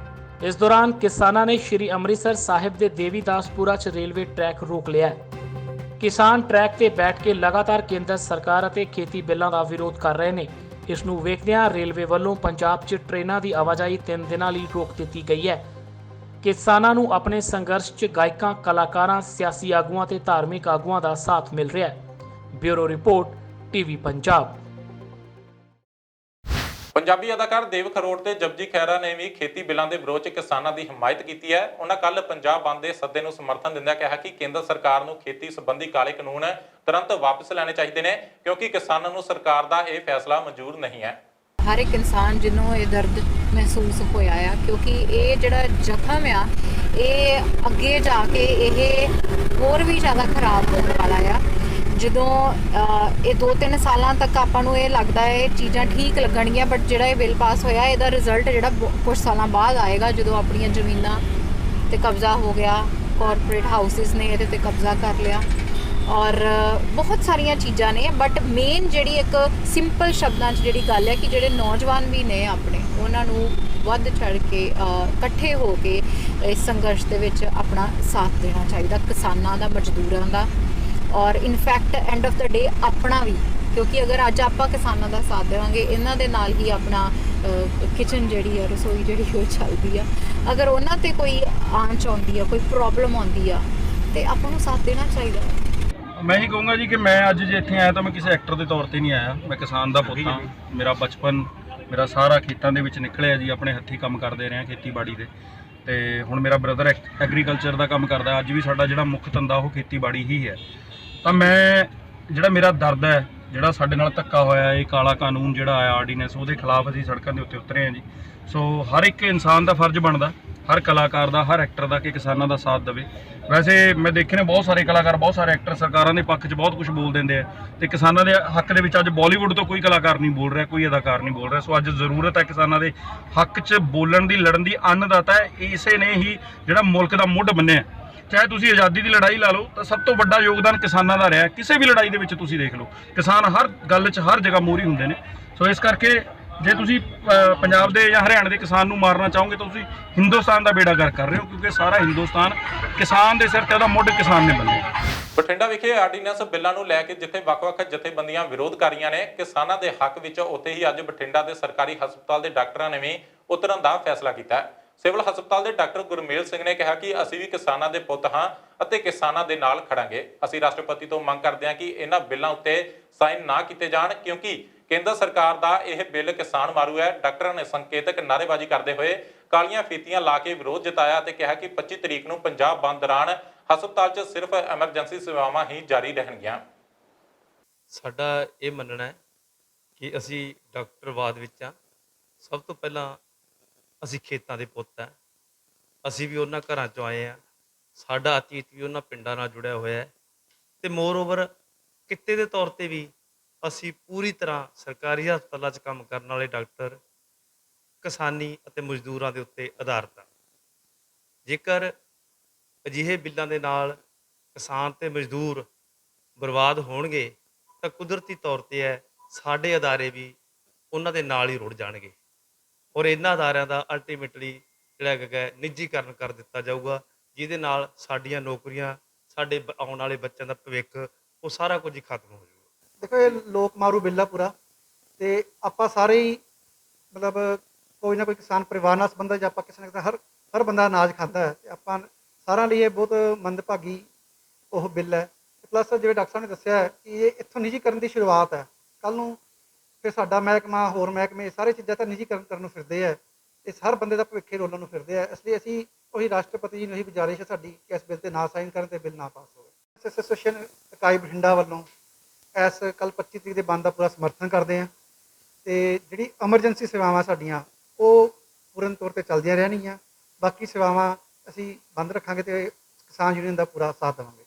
Speaker 3: ਇਸ ਦੌਰਾਨ ਕਿਸਾਨਾਂ ਨੇ ਸ਼੍ਰੀ ਅੰਮ੍ਰਿਤਸਰ ਸਾਹਿਬ ਦੇ ਦੇਵੀਦਾਸਪੁਰਾ 'ਚ ਰੇਲਵੇ ਟਰੈਕ ਰੋਕ ਲਿਆ ਹੈ। ਕਿਸਾਨ ਟਰੈਕ ਤੇ ਬੈਠ ਕੇ ਲਗਾਤਾਰ ਕੇਂਦਰ ਸਰਕਾਰ ਅਤੇ ਖੇਤੀ ਬਿੱਲਾਂ ਦਾ ਵਿਰੋਧ ਕਰ ਰਹੇ ਨੇ। ਇਸ ਨੂੰ ਵੇਖਦਿਆਂ ਰੇਲਵੇ ਵੱਲੋਂ ਪੰਜਾਬ 'ਚ ਟ੍ਰੇਨਾਂ ਦੀ ਆਵਾਜਾਈ 3 ਦਿਨਾਂ ਲਈ ਰੋਕ ਦਿੱਤੀ ਗਈ ਹੈ। ਕਿਸਾਨਾਂ ਨੂੰ ਆਪਣੇ ਸੰਘਰਸ਼ 'ਚ ਗਾਇਕਾਂ, ਕਲਾਕਾਰਾਂ, ਸਿਆਸੀ ਆਗੂਆਂ ਤੇ ਧਾਰਮਿਕ ਆਗੂਆਂ ਦਾ ਸਾਥ ਮਿਲ ਰਿਹਾ ਹੈ। Bureau report, TV Punjab.
Speaker 1: Punjabi ਅਦਾਕਾਰ ਦੇਵ ਖਰੋੜ ਤੇ ਜਪਜੀ ਖਹਿਰਾ ਨੇ ਵੀ ਖੇਤੀ ਬਿੱਲਾਂ ਦੇ ਵਿਰੋਧ 'ਚ ਕਿਸਾਨਾਂ ਦੀ ਹਮਾਇਤ ਕੀਤੀ ਹੈ। ਉਹਨਾਂ ਕੱਲ ਪੰਜਾਬ ਬੰਦ ਦੇ ਸੱਦੇ ਨੂੰ ਸਮਰਥਨ ਦਿੰਦਿਆਂ ਕਿਹਾ ਕਿ ਕੇਂਦਰ ਸਰਕਾਰ ਨੂੰ ਖੇਤੀ ਸੰਬੰਧੀ ਕਾਲੇ ਕਾਨੂੰਨ ਤੁਰੰਤ ਵਾਪਸ ਲੈਣੇ ਚਾਹੀਦੇ ਨੇ, ਕਿਉਂਕਿ ਕਿਸਾਨਾਂ ਨੂੰ ਸਰਕਾਰ ਦਾ ਇਹ ਫੈਸਲਾ ਮਨਜ਼ੂਰ ਨਹੀਂ ਹੈ।
Speaker 12: ਹਰ ਇੱਕ ਇਨਸਾਨ ਜਿਹਨੂੰ ਇਹ ਦਰਦ ਮਹਿਸੂਸ ਹੋਇਆ ਆ, ਕਿਉਂਕਿ ਇਹ ਜਿਹੜਾ ਜ਼ਖਮ ਆ ਇਹ ਅੱਗੇ ਜਾ ਕੇ ਇਹ ਹੋਰ ਵੀ ਜ਼ਿਆਦਾ ਖਰਾਬ ਹੋਣ ਵਾਲਾ ਆ। ਜਦੋਂ ਇਹ 2-3 ਸਾਲਾਂ ਤੱਕ ਆਪਾਂ ਨੂੰ ਇਹ ਲੱਗਦਾ ਹੈ ਇਹ ਚੀਜ਼ਾਂ ਠੀਕ ਲੱਗਣਗੀਆਂ, ਬਟ ਜਿਹੜਾ ਇਹ ਬਿੱਲ ਪਾਸ ਹੋਇਆ ਇਹਦਾ ਰਿਜ਼ਲਟ ਜਿਹੜਾ ਕੁਝ ਸਾਲਾਂ ਬਾਅਦ ਆਏਗਾ, ਜਦੋਂ ਆਪਣੀਆਂ ਜ਼ਮੀਨਾਂ ਤੇ ਕਬਜ਼ਾ ਹੋ ਗਿਆ, ਕਾਰਪੋਰੇਟ ਹਾਊਸਿਸ ਨੇ ਇਹਦੇ ਤੇ ਕਬਜ਼ਾ ਕਰ ਲਿਆ ਔਰ ਬਹੁਤ ਸਾਰੀਆਂ ਚੀਜ਼ਾਂ ਨੇ। ਬਟ ਮੇਨ ਜਿਹੜੀ ਇੱਕ ਸਿੰਪਲ ਸ਼ਬਦਾਂ 'ਚ ਜਿਹੜੀ ਗੱਲ ਹੈ ਕਿ ਜਿਹੜੇ ਨੌਜਵਾਨ ਵੀ ਨੇ ਆਪਣੇ, ਉਹਨਾਂ ਨੂੰ ਵੱਧ ਚੜ੍ਹ ਕੇ ਇਕੱਠੇ ਹੋ ਕੇ ਇਸ ਸੰਘਰਸ਼ ਦੇ ਵਿੱਚ ਆਪਣਾ ਸਾਥ ਦੇਣਾ ਚਾਹੀਦਾ, ਕਿਸਾਨਾਂ ਦਾ, ਮਜ਼ਦੂਰਾਂ ਦਾ ਔਰ ਇਨਫੈਕਟ ਐਂਡ ਆਫ ਦਾ ਡੇ ਆਪਣਾ ਵੀ, ਕਿਉਂਕਿ ਅਗਰ ਅੱਜ ਆਪਾਂ ਕਿਸਾਨਾਂ ਦਾ ਸਾਥ ਦੇਵਾਂਗੇ, ਇਹਨਾਂ ਦੇ ਨਾਲ ਹੀ ਆਪਣਾ ਕਿਚਨ ਜਿਹੜੀ ਹੈ, ਰਸੋਈ ਜਿਹੜੀ ਉਹ ਚੱਲਦੀ ਆ। ਅਗਰ ਉਹਨਾਂ ਤੇ ਕੋਈ ਆਂਚ ਆਉਂਦੀ ਆ, ਕੋਈ ਪ੍ਰੋਬਲਮ ਆਉਂਦੀ ਆ, ਤੇ ਆਪਾਂ ਨੂੰ ਸਾਥ ਦੇਣਾ ਚਾਹੀਦਾ।
Speaker 13: ਮੈਂ ਹੀ ਕਹੂੰਗਾ ਜੀ ਕਿ ਮੈਂ ਅੱਜ ਜੇ ਇੱਥੇ ਆਇਆ ਤਾਂ ਮੈਂ ਕਿਸੇ ਐਕਟਰ ਦੇ ਤੌਰ ਤੇ ਨਹੀਂ ਆਇਆ। ਮੈਂ ਕਿਸਾਨ ਦਾ ਪੁੱਤ ਹਾਂ। ਮੇਰਾ ਬਚਪਨ, ਮੇਰਾ ਸਾਰਾ ਖੇਤਾਂ ਦੇ ਵਿੱਚ ਨਿਕਲਿਆ ਜੀ। ਆਪਣੇ ਹੱਥੀਂ ਕੰਮ ਕਰਦੇ ਰਹੇ ਹਾਂ ਖੇਤੀਬਾੜੀ ਦੇ, ਤੇ ਹੁਣ ਮੇਰਾ ਬ੍ਰਦਰ ਐਗਰੀਕਲਚਰ ਦਾ ਕੰਮ ਕਰਦਾ। ਅੱਜ ਵੀ ਸਾਡਾ ਜਿਹੜਾ ਮੁੱਖ ਧੰਦਾ ਉਹ ਖੇਤੀਬਾੜੀ ਹੀ ਹੈ। ਤਾਂ ਮੈਂ ਜਿਹੜਾ ਮੇਰਾ ਦਰਦ ਹੈ, ਜਿਹੜਾ ਸਾਡੇ ਨਾਲ ਧੱਕਾ ਹੋਇਆ, ਇਹ ਕਾਲਾ ਕਾਨੂੰਨ ਜਿਹੜਾ ਆਇਆ ਆਰਡੀਨੈਂਸ, ਉਹਦੇ ਖਿਲਾਫ ਅਸੀਂ ਸੜਕਾਂ ਦੇ ਉੱਤੇ ਉਤਰੇ ਹਾਂ ਜੀ। ਸੋ ਹਰ ਇੱਕ ਇਨਸਾਨ ਦਾ ਫਰਜ਼ ਬਣਦਾ, ਹਰ ਕਲਾਕਾਰ ਦਾ, ਹਰ ਐਕਟਰ ਦਾ, ਕਿ ਕਿਸਾਨਾਂ ਦਾ ਸਾਥ ਦੇਵੇ। ਵੈਸੇ ਮੈਂ ਦੇਖੇ ਨੇ ਬਹੁਤ ਸਾਰੇ ਕਲਾਕਾਰ, ਬਹੁਤ ਸਾਰੇ ਐਕਟਰ ਸਰਕਾਰਾਂ ਦੇ ਪੱਖ 'ਚ ਬਹੁਤ ਕੁਝ ਬੋਲ ਦਿੰਦੇ ਆ, ਤੇ ਕਿਸਾਨਾਂ ਦੇ ਹੱਕ ਦੇ ਵਿੱਚ ਅੱਜ ਬਾਲੀਵੁੱਡ ਤੋਂ ਕੋਈ ਕਲਾਕਾਰ ਨਹੀਂ ਬੋਲ ਰਿਹਾ, ਕੋਈ ਅਦਾਕਾਰ ਨਹੀਂ ਬੋਲ ਰਿਹਾ। ਸੋ ਅੱਜ ਜ਼ਰੂਰਤ ਹੈ ਕਿਸਾਨਾਂ ਦੇ ਹੱਕ 'ਚ ਬੋਲਣ ਦੀ, ਲੜਨ ਦੀ। ਅੰਨਦਾਤਾ ਇਸੇ ਨੇ ਹੀ ਜਿਹੜਾ ਮੁਲਕ ਦਾ ਮੁੱਢ ਬੰਨਿਆ। ਚਾਹੇ ਤੁਸੀਂ ਆਜ਼ਾਦੀ ਦੀ ਲੜਾਈ ਲਾ ਲਓ, ਤਾਂ ਸਭ ਤੋਂ ਵੱਡਾ ਯੋਗਦਾਨ ਕਿਸਾਨਾਂ ਦਾ ਰਿਹਾ। ਕਿਸੇ ਵੀ ਲੜਾਈ ਦੇ ਵਿੱਚ ਤੁਸੀਂ ਦੇਖ ਲਓ, ਕਿਸਾਨ ਹਰ ਗੱਲ 'ਚ, ਹਰ ਜਗ੍ਹਾ ਮੋਹਰੀ ਹੁੰਦੇ ਨੇ। ਸੋ ਇਸ ਕਰਕੇ ਜੇ ਤੁਸੀਂ ਪੰਜਾਬ ਦੇ ਜਾਂ ਹਰਿਆਣਾ ਦੇ ਕਿਸਾਨ ਨੂੰ ਮਾਰਨਾ ਚਾਹੋਗੇ ਤਾਂ ਤੁਸੀਂ ਹਿੰਦੁਸਤਾਨ ਦਾ ਬੇੜਾ ਗਰਕ ਕਰ ਰਹੇ ਹੋ, ਕਿਉਂਕਿ ਸਾਰਾ ਹਿੰਦੁਸਤਾਨ ਕਿਸਾਨ ਦੇ ਸਿਰ ਤੇ ਉਹਦਾ ਮੁੱਢ ਕਿਸਾਨ ਨੇ ਬੰਨਿਆ।
Speaker 1: ਬਠਿੰਡਾ ਵਿਖੇ ਆਰਡੀਨੈਂਸ ਬਿੱਲਾਂ ਨੂੰ ਲੈ ਕੇ ਜਿੱਥੇ ਵੱਖ-ਵੱਖ ਜਥੇਬੰਦੀਆਂ ਵਿਰੋਧ ਕਰ ਰਹੀਆਂ ਨੇ ਕਿਸਾਨਾਂ ਦੇ ਹੱਕ ਵਿੱਚ, ਉੱਥੇ ਹੀ ਅੱਜ ਬਠਿੰਡਾ ਦੇ ਸਰਕਾਰੀ ਹਸਪਤਾਲ ਦੇ ਡਾਕਟਰਾਂ ਨੇ ਵੀ ਉਤਰਨ ਦਾ ਫੈਸਲਾ ਕੀਤਾ ਹੈ। ਸਿਵਲ ਹਸਪਤਾਲ ਦੇ ਡਾਕਟਰ ਗੁਰਮੇਲ ਸਿੰਘ ਨੇ ਕਿਹਾ ਕਿ ਅਸੀਂ ਵੀ ਕਿਸਾਨਾਂ ਦੇ ਪੁੱਤ ਹਾਂ ਅਤੇ ਕਿਸਾਨਾਂ ਦੇ ਨਾਲ ਖੜਾਂਗੇ। ਅਸੀਂ ਰਾਸ਼ਟਰਪਤੀ ਤੋਂ ਮੰਗ ਕਰਦੇ ਹਾਂ ਕਿ ਇਹਨਾਂ ਬਿੱਲਾਂ ਉੱਤੇ ਸਾਈਨ ਨਾ ਕੀਤੇ ਜਾਣ, ਕਿਉਂਕਿ ਕੇਂਦਰ ਸਰਕਾਰ ਦਾ ਇਹ ਬਿੱਲ ਕਿਸਾਨ ਮਾਰੂ ਹੈ। ਡਾਕਟਰਾਂ ਨੇ ਸੰਕੇਤਕ ਨਾਅਰੇਬਾਜ਼ੀ ਕਰਦੇ ਹੋਏ ਕਾਲੀਆਂ ਫੀਤੀਆਂ ਲਾ ਕੇ ਵਿਰੋਧ ਜਤਾਇਆ ਅਤੇ ਕਿਹਾ ਕਿ 25 ਤਰੀਕ ਨੂੰ ਪੰਜਾਬ ਬੰਦ ਦੌਰਾਨ ਹਸਪਤਾਲ 'ਚ ਸਿਰਫ ਐਮਰਜੈਂਸੀ ਸੇਵਾਵਾਂ ਹੀ ਜਾਰੀ ਰਹਿਣਗੀਆਂ।
Speaker 14: ਸਾਡਾ ਇਹ ਮੰਨਣਾ ਹੈ ਕਿ ਅਸੀਂ ਡਾਕਟਰਵਾਦ ਵਿੱਚ ਹਾਂ। ਸਭ ਤੋਂ ਪਹਿਲਾਂ ਅਸੀਂ ਖੇਤਾਂ ਦੇ ਪੁੱਤ ਹਾਂ। ਅਸੀਂ ਵੀ ਉਹਨਾਂ ਘਰਾਂ 'ਚੋਂ ਆਏ ਹਾਂ। ਸਾਡਾ ਅਤੀਤ ਵੀ ਉਹਨਾਂ ਪਿੰਡਾਂ ਨਾਲ ਜੁੜਿਆ ਹੋਇਆ ਹੈ, ਅਤੇ ਮੋਰ ਓਵਰ ਕਿੱਤੇ ਦੇ ਤੌਰ 'ਤੇ ਵੀ ਅਸੀਂ ਪੂਰੀ ਤਰ੍ਹਾਂ ਸਰਕਾਰੀ ਹਸਪਤਾਲਾਂ 'ਚ ਕੰਮ ਕਰਨ ਵਾਲੇ ਡਾਕਟਰ ਕਿਸਾਨੀ ਅਤੇ ਮਜ਼ਦੂਰਾਂ ਦੇ ਉੱਤੇ ਆਧਾਰਿਤ ਹਾਂ। ਜੇਕਰ ਅਜਿਹੇ ਬਿੱਲਾਂ ਦੇ ਨਾਲ ਕਿਸਾਨ ਅਤੇ ਮਜ਼ਦੂਰ ਬਰਬਾਦ ਹੋਣਗੇ ਤਾਂ ਕੁਦਰਤੀ ਤੌਰ 'ਤੇ ਹੈ ਸਾਡੇ ਅਦਾਰੇ ਵੀ ਉਹਨਾਂ ਦੇ ਨਾਲ ਹੀ ਰੁੜ ਜਾਣਗੇ। ਔਰ ਇਹਨਾਂ ਅਦਾਰਿਆਂ ਦਾ ਅਲਟੀਮੇਟਲੀ ਜਿਹੜਾ ਹੈਗਾ ਨਿੱਜੀਕਰਨ ਕਰ ਦਿੱਤਾ ਜਾਊਗਾ, ਜਿਹਦੇ ਨਾਲ ਸਾਡੀਆਂ ਨੌਕਰੀਆਂ, ਸਾਡੇ ਆਉਣ ਵਾਲੇ ਬੱਚਿਆਂ ਦਾ ਭਵਿੱਖ, ਉਹ ਸਾਰਾ ਕੁਝ ਹੀ ਖਤਮ ਹੋ ਜਾਊਗਾ।
Speaker 15: ਦੇਖੋ ਇਹ ਲੋਕ ਮਾਰੂ ਬਿੱਲ ਆ ਪੂਰਾ, ਤੇ ਆਪਾਂ ਸਾਰੇ ਹੀ ਮਤਲਬ ਕੋਈ ਨਾ ਕੋਈ ਕਿਸਾਨ ਪਰਿਵਾਰ ਨਾਲ ਸੰਬੰਧਿਤ ਆਪਾਂ ਕਿਸੇ ਨਾ ਕਿਸੇ ਹਰ ਬੰਦਾ ਅਨਾਜ ਖਾਂਦਾ ਹੈ, ਤੇ ਆਪਾਂ ਸਾਰਿਆਂ ਲਈ ਇਹ ਬਹੁਤ ਮੰਦਭਾਗੀ ਉਹ ਬਿੱਲ ਹੈ। ਪਲੱਸ ਜਿਵੇਂ ਡਾਕਟਰ ਸਾਹਿਬ ਨੇ ਦੱਸਿਆ ਹੈ ਕਿ ਇਹ ਇੱਥੋਂ ਨਿੱਜੀਕਰਨ ਦੀ ਸ਼ੁਰੂਆਤ ਹੈ, ਕੱਲ੍ਹ ਨੂੰ ਫਿਰ ਸਾਡਾ ਮਹਿਕਮਾ, ਹੋਰ ਮਹਿਕਮੇ, ਸਾਰੇ ਚੀਜ਼ਾਂ ਤਾਂ ਨਿੱਜੀਕਰਨ ਕਰਨ ਨੂੰ ਫਿਰਦੇ ਹੈ, ਇਸ ਹਰ ਬੰਦੇ ਦਾ ਭਵਿੱਖੇ ਰੋਲਣ ਨੂੰ ਫਿਰਦੇ ਹੈ। ਇਸ ਲਈ ਅਸੀਂ ਉਹੀ ਰਾਸ਼ਟਰਪਤੀ ਜੀ ਨੂੰ ਇਹੀ ਗੁਜ਼ਾਰਿਸ਼ ਹੈ ਸਾਡੀ ਕਿ ਇਸ ਬਿੱਲ 'ਤੇ ਨਾ ਸਾਈਨ ਕਰਨ ਤੇ ਬਿੱਲ ਨਾ ਪਾਸ ਹੋਵੇ। ਐਸੋਸੀਏਸ਼ਨ ਇਕਾਈ ਬਠਿੰਡਾ ਵੱਲੋਂ ਇਸ ਕੱਲ੍ਹ 25 ਤਰੀਕ ਦੇ ਬੰਦ ਦਾ ਪੂਰਾ ਸਮਰਥਨ ਕਰਦੇ ਹਾਂ, ਤੇ ਜਿਹੜੀ ਐਮਰਜੈਂਸੀ ਸੇਵਾਵਾਂ ਸਾਡੀਆਂ ਉਹ ਪੂਰਨ ਤੌਰ 'ਤੇ ਚੱਲਦੀਆਂ ਰਹਿਣਗੀਆਂ, ਬਾਕੀ ਸੇਵਾਵਾਂ ਅਸੀਂ ਬੰਦ ਰੱਖਾਂਗੇ ਤੇ ਕਿਸਾਨ ਯੂਨੀਅਨ ਦਾ ਪੂਰਾ ਸਾਥ ਦੇਵਾਂਗੇ।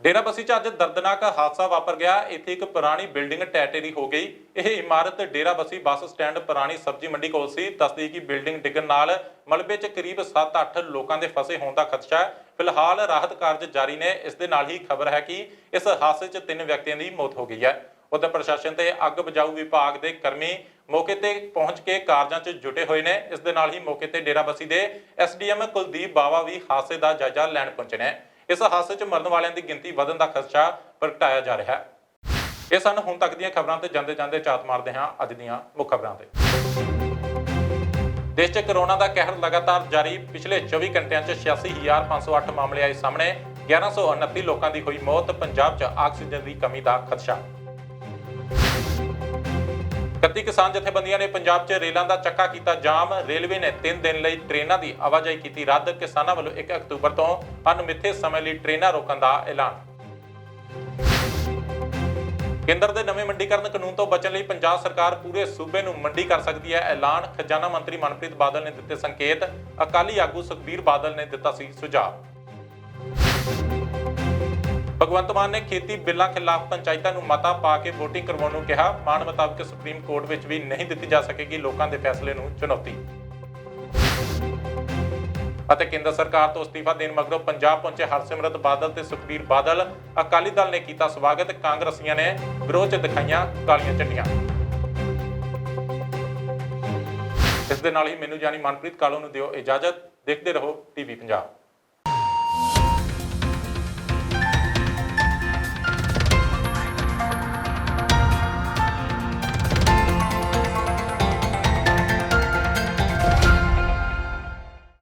Speaker 1: ਡੇਰਾਬੱਸੀ 'ਚ ਅੱਜ ਦਰਦਨਾਕ ਹਾਦਸਾ ਵਾਪਰ ਗਿਆ। ਇੱਥੇ ਇੱਕ ਪੁਰਾਣੀ ਬਿਲਡਿੰਗ ਟੈਟੇਰੀ ਹੋ ਗਈ। ਇਹ ਇਮਾਰਤ ਡੇਰਾਬੱਸੀ ਬੱਸ ਸਟੈਂਡ ਪੁਰਾਣੀ ਸਬਜ਼ੀ ਮੰਡੀ ਕੋਲ ਸੀ। ਦੱਸਦੀ ਕਿ ਬਿਲਡਿੰਗ ਡਿੱਗਣ ਨਾਲ ਮਲਬੇ 'ਚ ਕਰੀਬ 7-8 ਲੋਕਾਂ ਦੇ ਫਸੇ ਹੋਣ ਦਾ ਖਦਸ਼ਾ ਹੈ। ਫਿਲਹਾਲ ਰਾਹਤ ਕਾਰਜ ਜਾਰੀ ਨੇ। ਇਸ ਦੇ ਨਾਲ ਹੀ ਖਬਰ ਹੈ ਕਿ ਇਸ ਹਾਦਸੇ 'ਚ 3 ਵਿਅਕਤੀਆਂ ਦੀ ਮੌਤ ਹੋ ਗਈ ਹੈ। ਉਧਰ ਪ੍ਰਸ਼ਾਸਨ ਤੇ ਅੱਗ ਬੁਝਾਊ ਵਿਭਾਗ ਦੇ ਕਰਮੀ ਮੌਕੇ ਤੇ ਪਹੁੰਚ ਕੇ ਕਾਰਜਾਂ 'ਚ ਜੁਟੇ ਹੋਏ ਨੇ। ਇਸ ਦੇ ਨਾਲ ਹੀ ਮੌਕੇ ਤੇ ਡੇਰਾਬੱਸੀ ਦੇ ਐਸਡੀਐਮ ਕੁਲਦੀਪ ਬਾਵਾ ਵੀ ਹਾਦਸੇ ਦਾ ਜਾਇਜ਼ਾ ਲੈਣ ਪਹੁੰਚੇ ਨੇ। ਇਸ ਹਾਦਸੇ 'ਚ ਮਰਨ ਵਾਲਿਆਂ ਦੀ ਗਿਣਤੀ ਵਧਣ ਦਾ ਖਦਸ਼ਾ ਪ੍ਰਗਟਾਇਆ ਜਾ ਰਿਹਾ ਹੈ। ਇਹ ਸਨ ਹੁਣ ਤੱਕ ਦੀਆਂ ਖਬਰਾਂ ਤੇ ਜਾਂਦੇ ਜਾਂਦੇ ਝਾਤ ਮਾਰਦੇ ਹਾਂ ਅੱਜ ਦੀਆਂ ਮੁੱਖ ਖਬਰਾਂ ਤੇ। ਦੇਸ਼ 'ਚ ਕਰੋਨਾ ਦਾ ਕਹਿਰ ਲਗਾਤਾਰ ਜਾਰੀ। ਪਿਛਲੇ 24 ਘੰਟਿਆਂ 'ਚ 86,508 ਮਾਮਲੇ ਆਏ ਸਾਹਮਣੇ। 1129 ਲੋਕਾਂ ਦੀ ਹੋਈ ਮੌਤ। ਪੰਜਾਬ 'ਚ ਆਕਸੀਜਨ ਦੀ ਕਮੀ ਦਾ ਖਦਸ਼ਾ। 31 ਕਿਸਾਨ ਜਥੇਬੰਦੀਆਂ ਨੇ ਪੰਜਾਬ 'ਚ ਰੇਲਾਂ ਦਾ ਚੱਕਾ ਕੀਤਾ ਜਾਮ। ਰੇਲਵੇ ਨੇ 3 ਦਿਨ ਲਈ ਟ੍ਰੇਨਾਂ ਦੀ ਆਵਾਜਾਈ ਕੀਤੀ ਰੱਦ। ਕਿਸਾਨਾਂ ਵੱਲੋਂ 1 ਅਕਤੂਬਰ ਤੋਂ ਅਣਮਿੱਥੇ ਸਮੇਂ ਲਈ ਟ੍ਰੇਨਾਂ ਰੋਕਣ ਦਾ ਐਲਾਨ। ਕੇਂਦਰ ਦੇ ਨਵੇਂ ਮੰਡੀਕਰਨ ਕਾਨੂੰਨ ਤੋਂ ਬਚਣ ਲਈ ਪੰਜਾਬ ਸਰਕਾਰ ਪੂਰੇ ਸੂਬੇ ਨੂੰ ਮੰਡੀ ਕਰ ਸਕਦੀ ਹੈ ਐਲਾਨ। ਖਜ਼ਾਨਾ ਮੰਤਰੀ ਮਨਪ੍ਰੀਤ ਬਾਦਲ ਨੇ ਦਿੱਤੇ ਸੰਕੇਤ। ਅਕਾਲੀ ਆਗੂ ਸੁਖਬੀਰ ਬਾਦਲ ਨੇ ਦਿੱਤਾ ਸੀ ਸੁਝਾਅ। ਭਗਵੰਤ ਮਾਨ ਨੇ ਖੇਤੀ ਬਿੱਲਾਂ ਖਿਲਾਫ ਪੰਚਾਇਤਾਂ ਨੂੰ ਮਤਾ ਪਾ ਕੇ ਵੋਟਿੰਗ ਕਰਵਾਉਣ ਨੂੰ ਕਿਹਾ। ਮਾਨ ਮੁਤਾਬਕ ਸੁਪਰੀਮ ਕੋਰਟ ਵਿੱਚ ਵੀ ਨਹੀਂ ਦਿੱਤੀ ਜਾ ਸਕੇਗੀ ਲੋਕਾਂ ਦੇ ਫੈਸਲੇ ਨੂੰ ਚੁਣੌਤੀ। ਅਤੇ ਕੇਂਦਰ ਸਰਕਾਰ ਤੋਂ ਅਸਤੀਫਾ ਦੇਣ ਮਗਰੋਂ ਪੰਜਾਬ ਪਹੁੰਚੇ ਹਰਸਿਮਰਤ ਬਾਦਲ ਤੇ ਸੁਖਬੀਰ ਬਾਦਲ। ਅਕਾਲੀ ਦਲ ਨੇ ਕੀਤਾ ਸਵਾਗਤ। ਕਾਂਗਰਸੀਆਂ ਨੇ ਵਿਰੋਧ 'ਚ ਦਿਖਾਈਆਂ ਕਾਲੀਆਂ ਝੰਡੀਆਂ। ਇਸ ਦੇ ਨਾਲ ਹੀ ਮੈਨੂੰ ਯਾਨੀ ਮਨਪ੍ਰੀਤ ਕਾਲੂ ਨੂੰ ਦਿਓ ਇਜਾਜ਼ਤ। ਦੇਖਦੇ ਰਹੋ ਟੀਵੀ ਪੰਜਾਬ।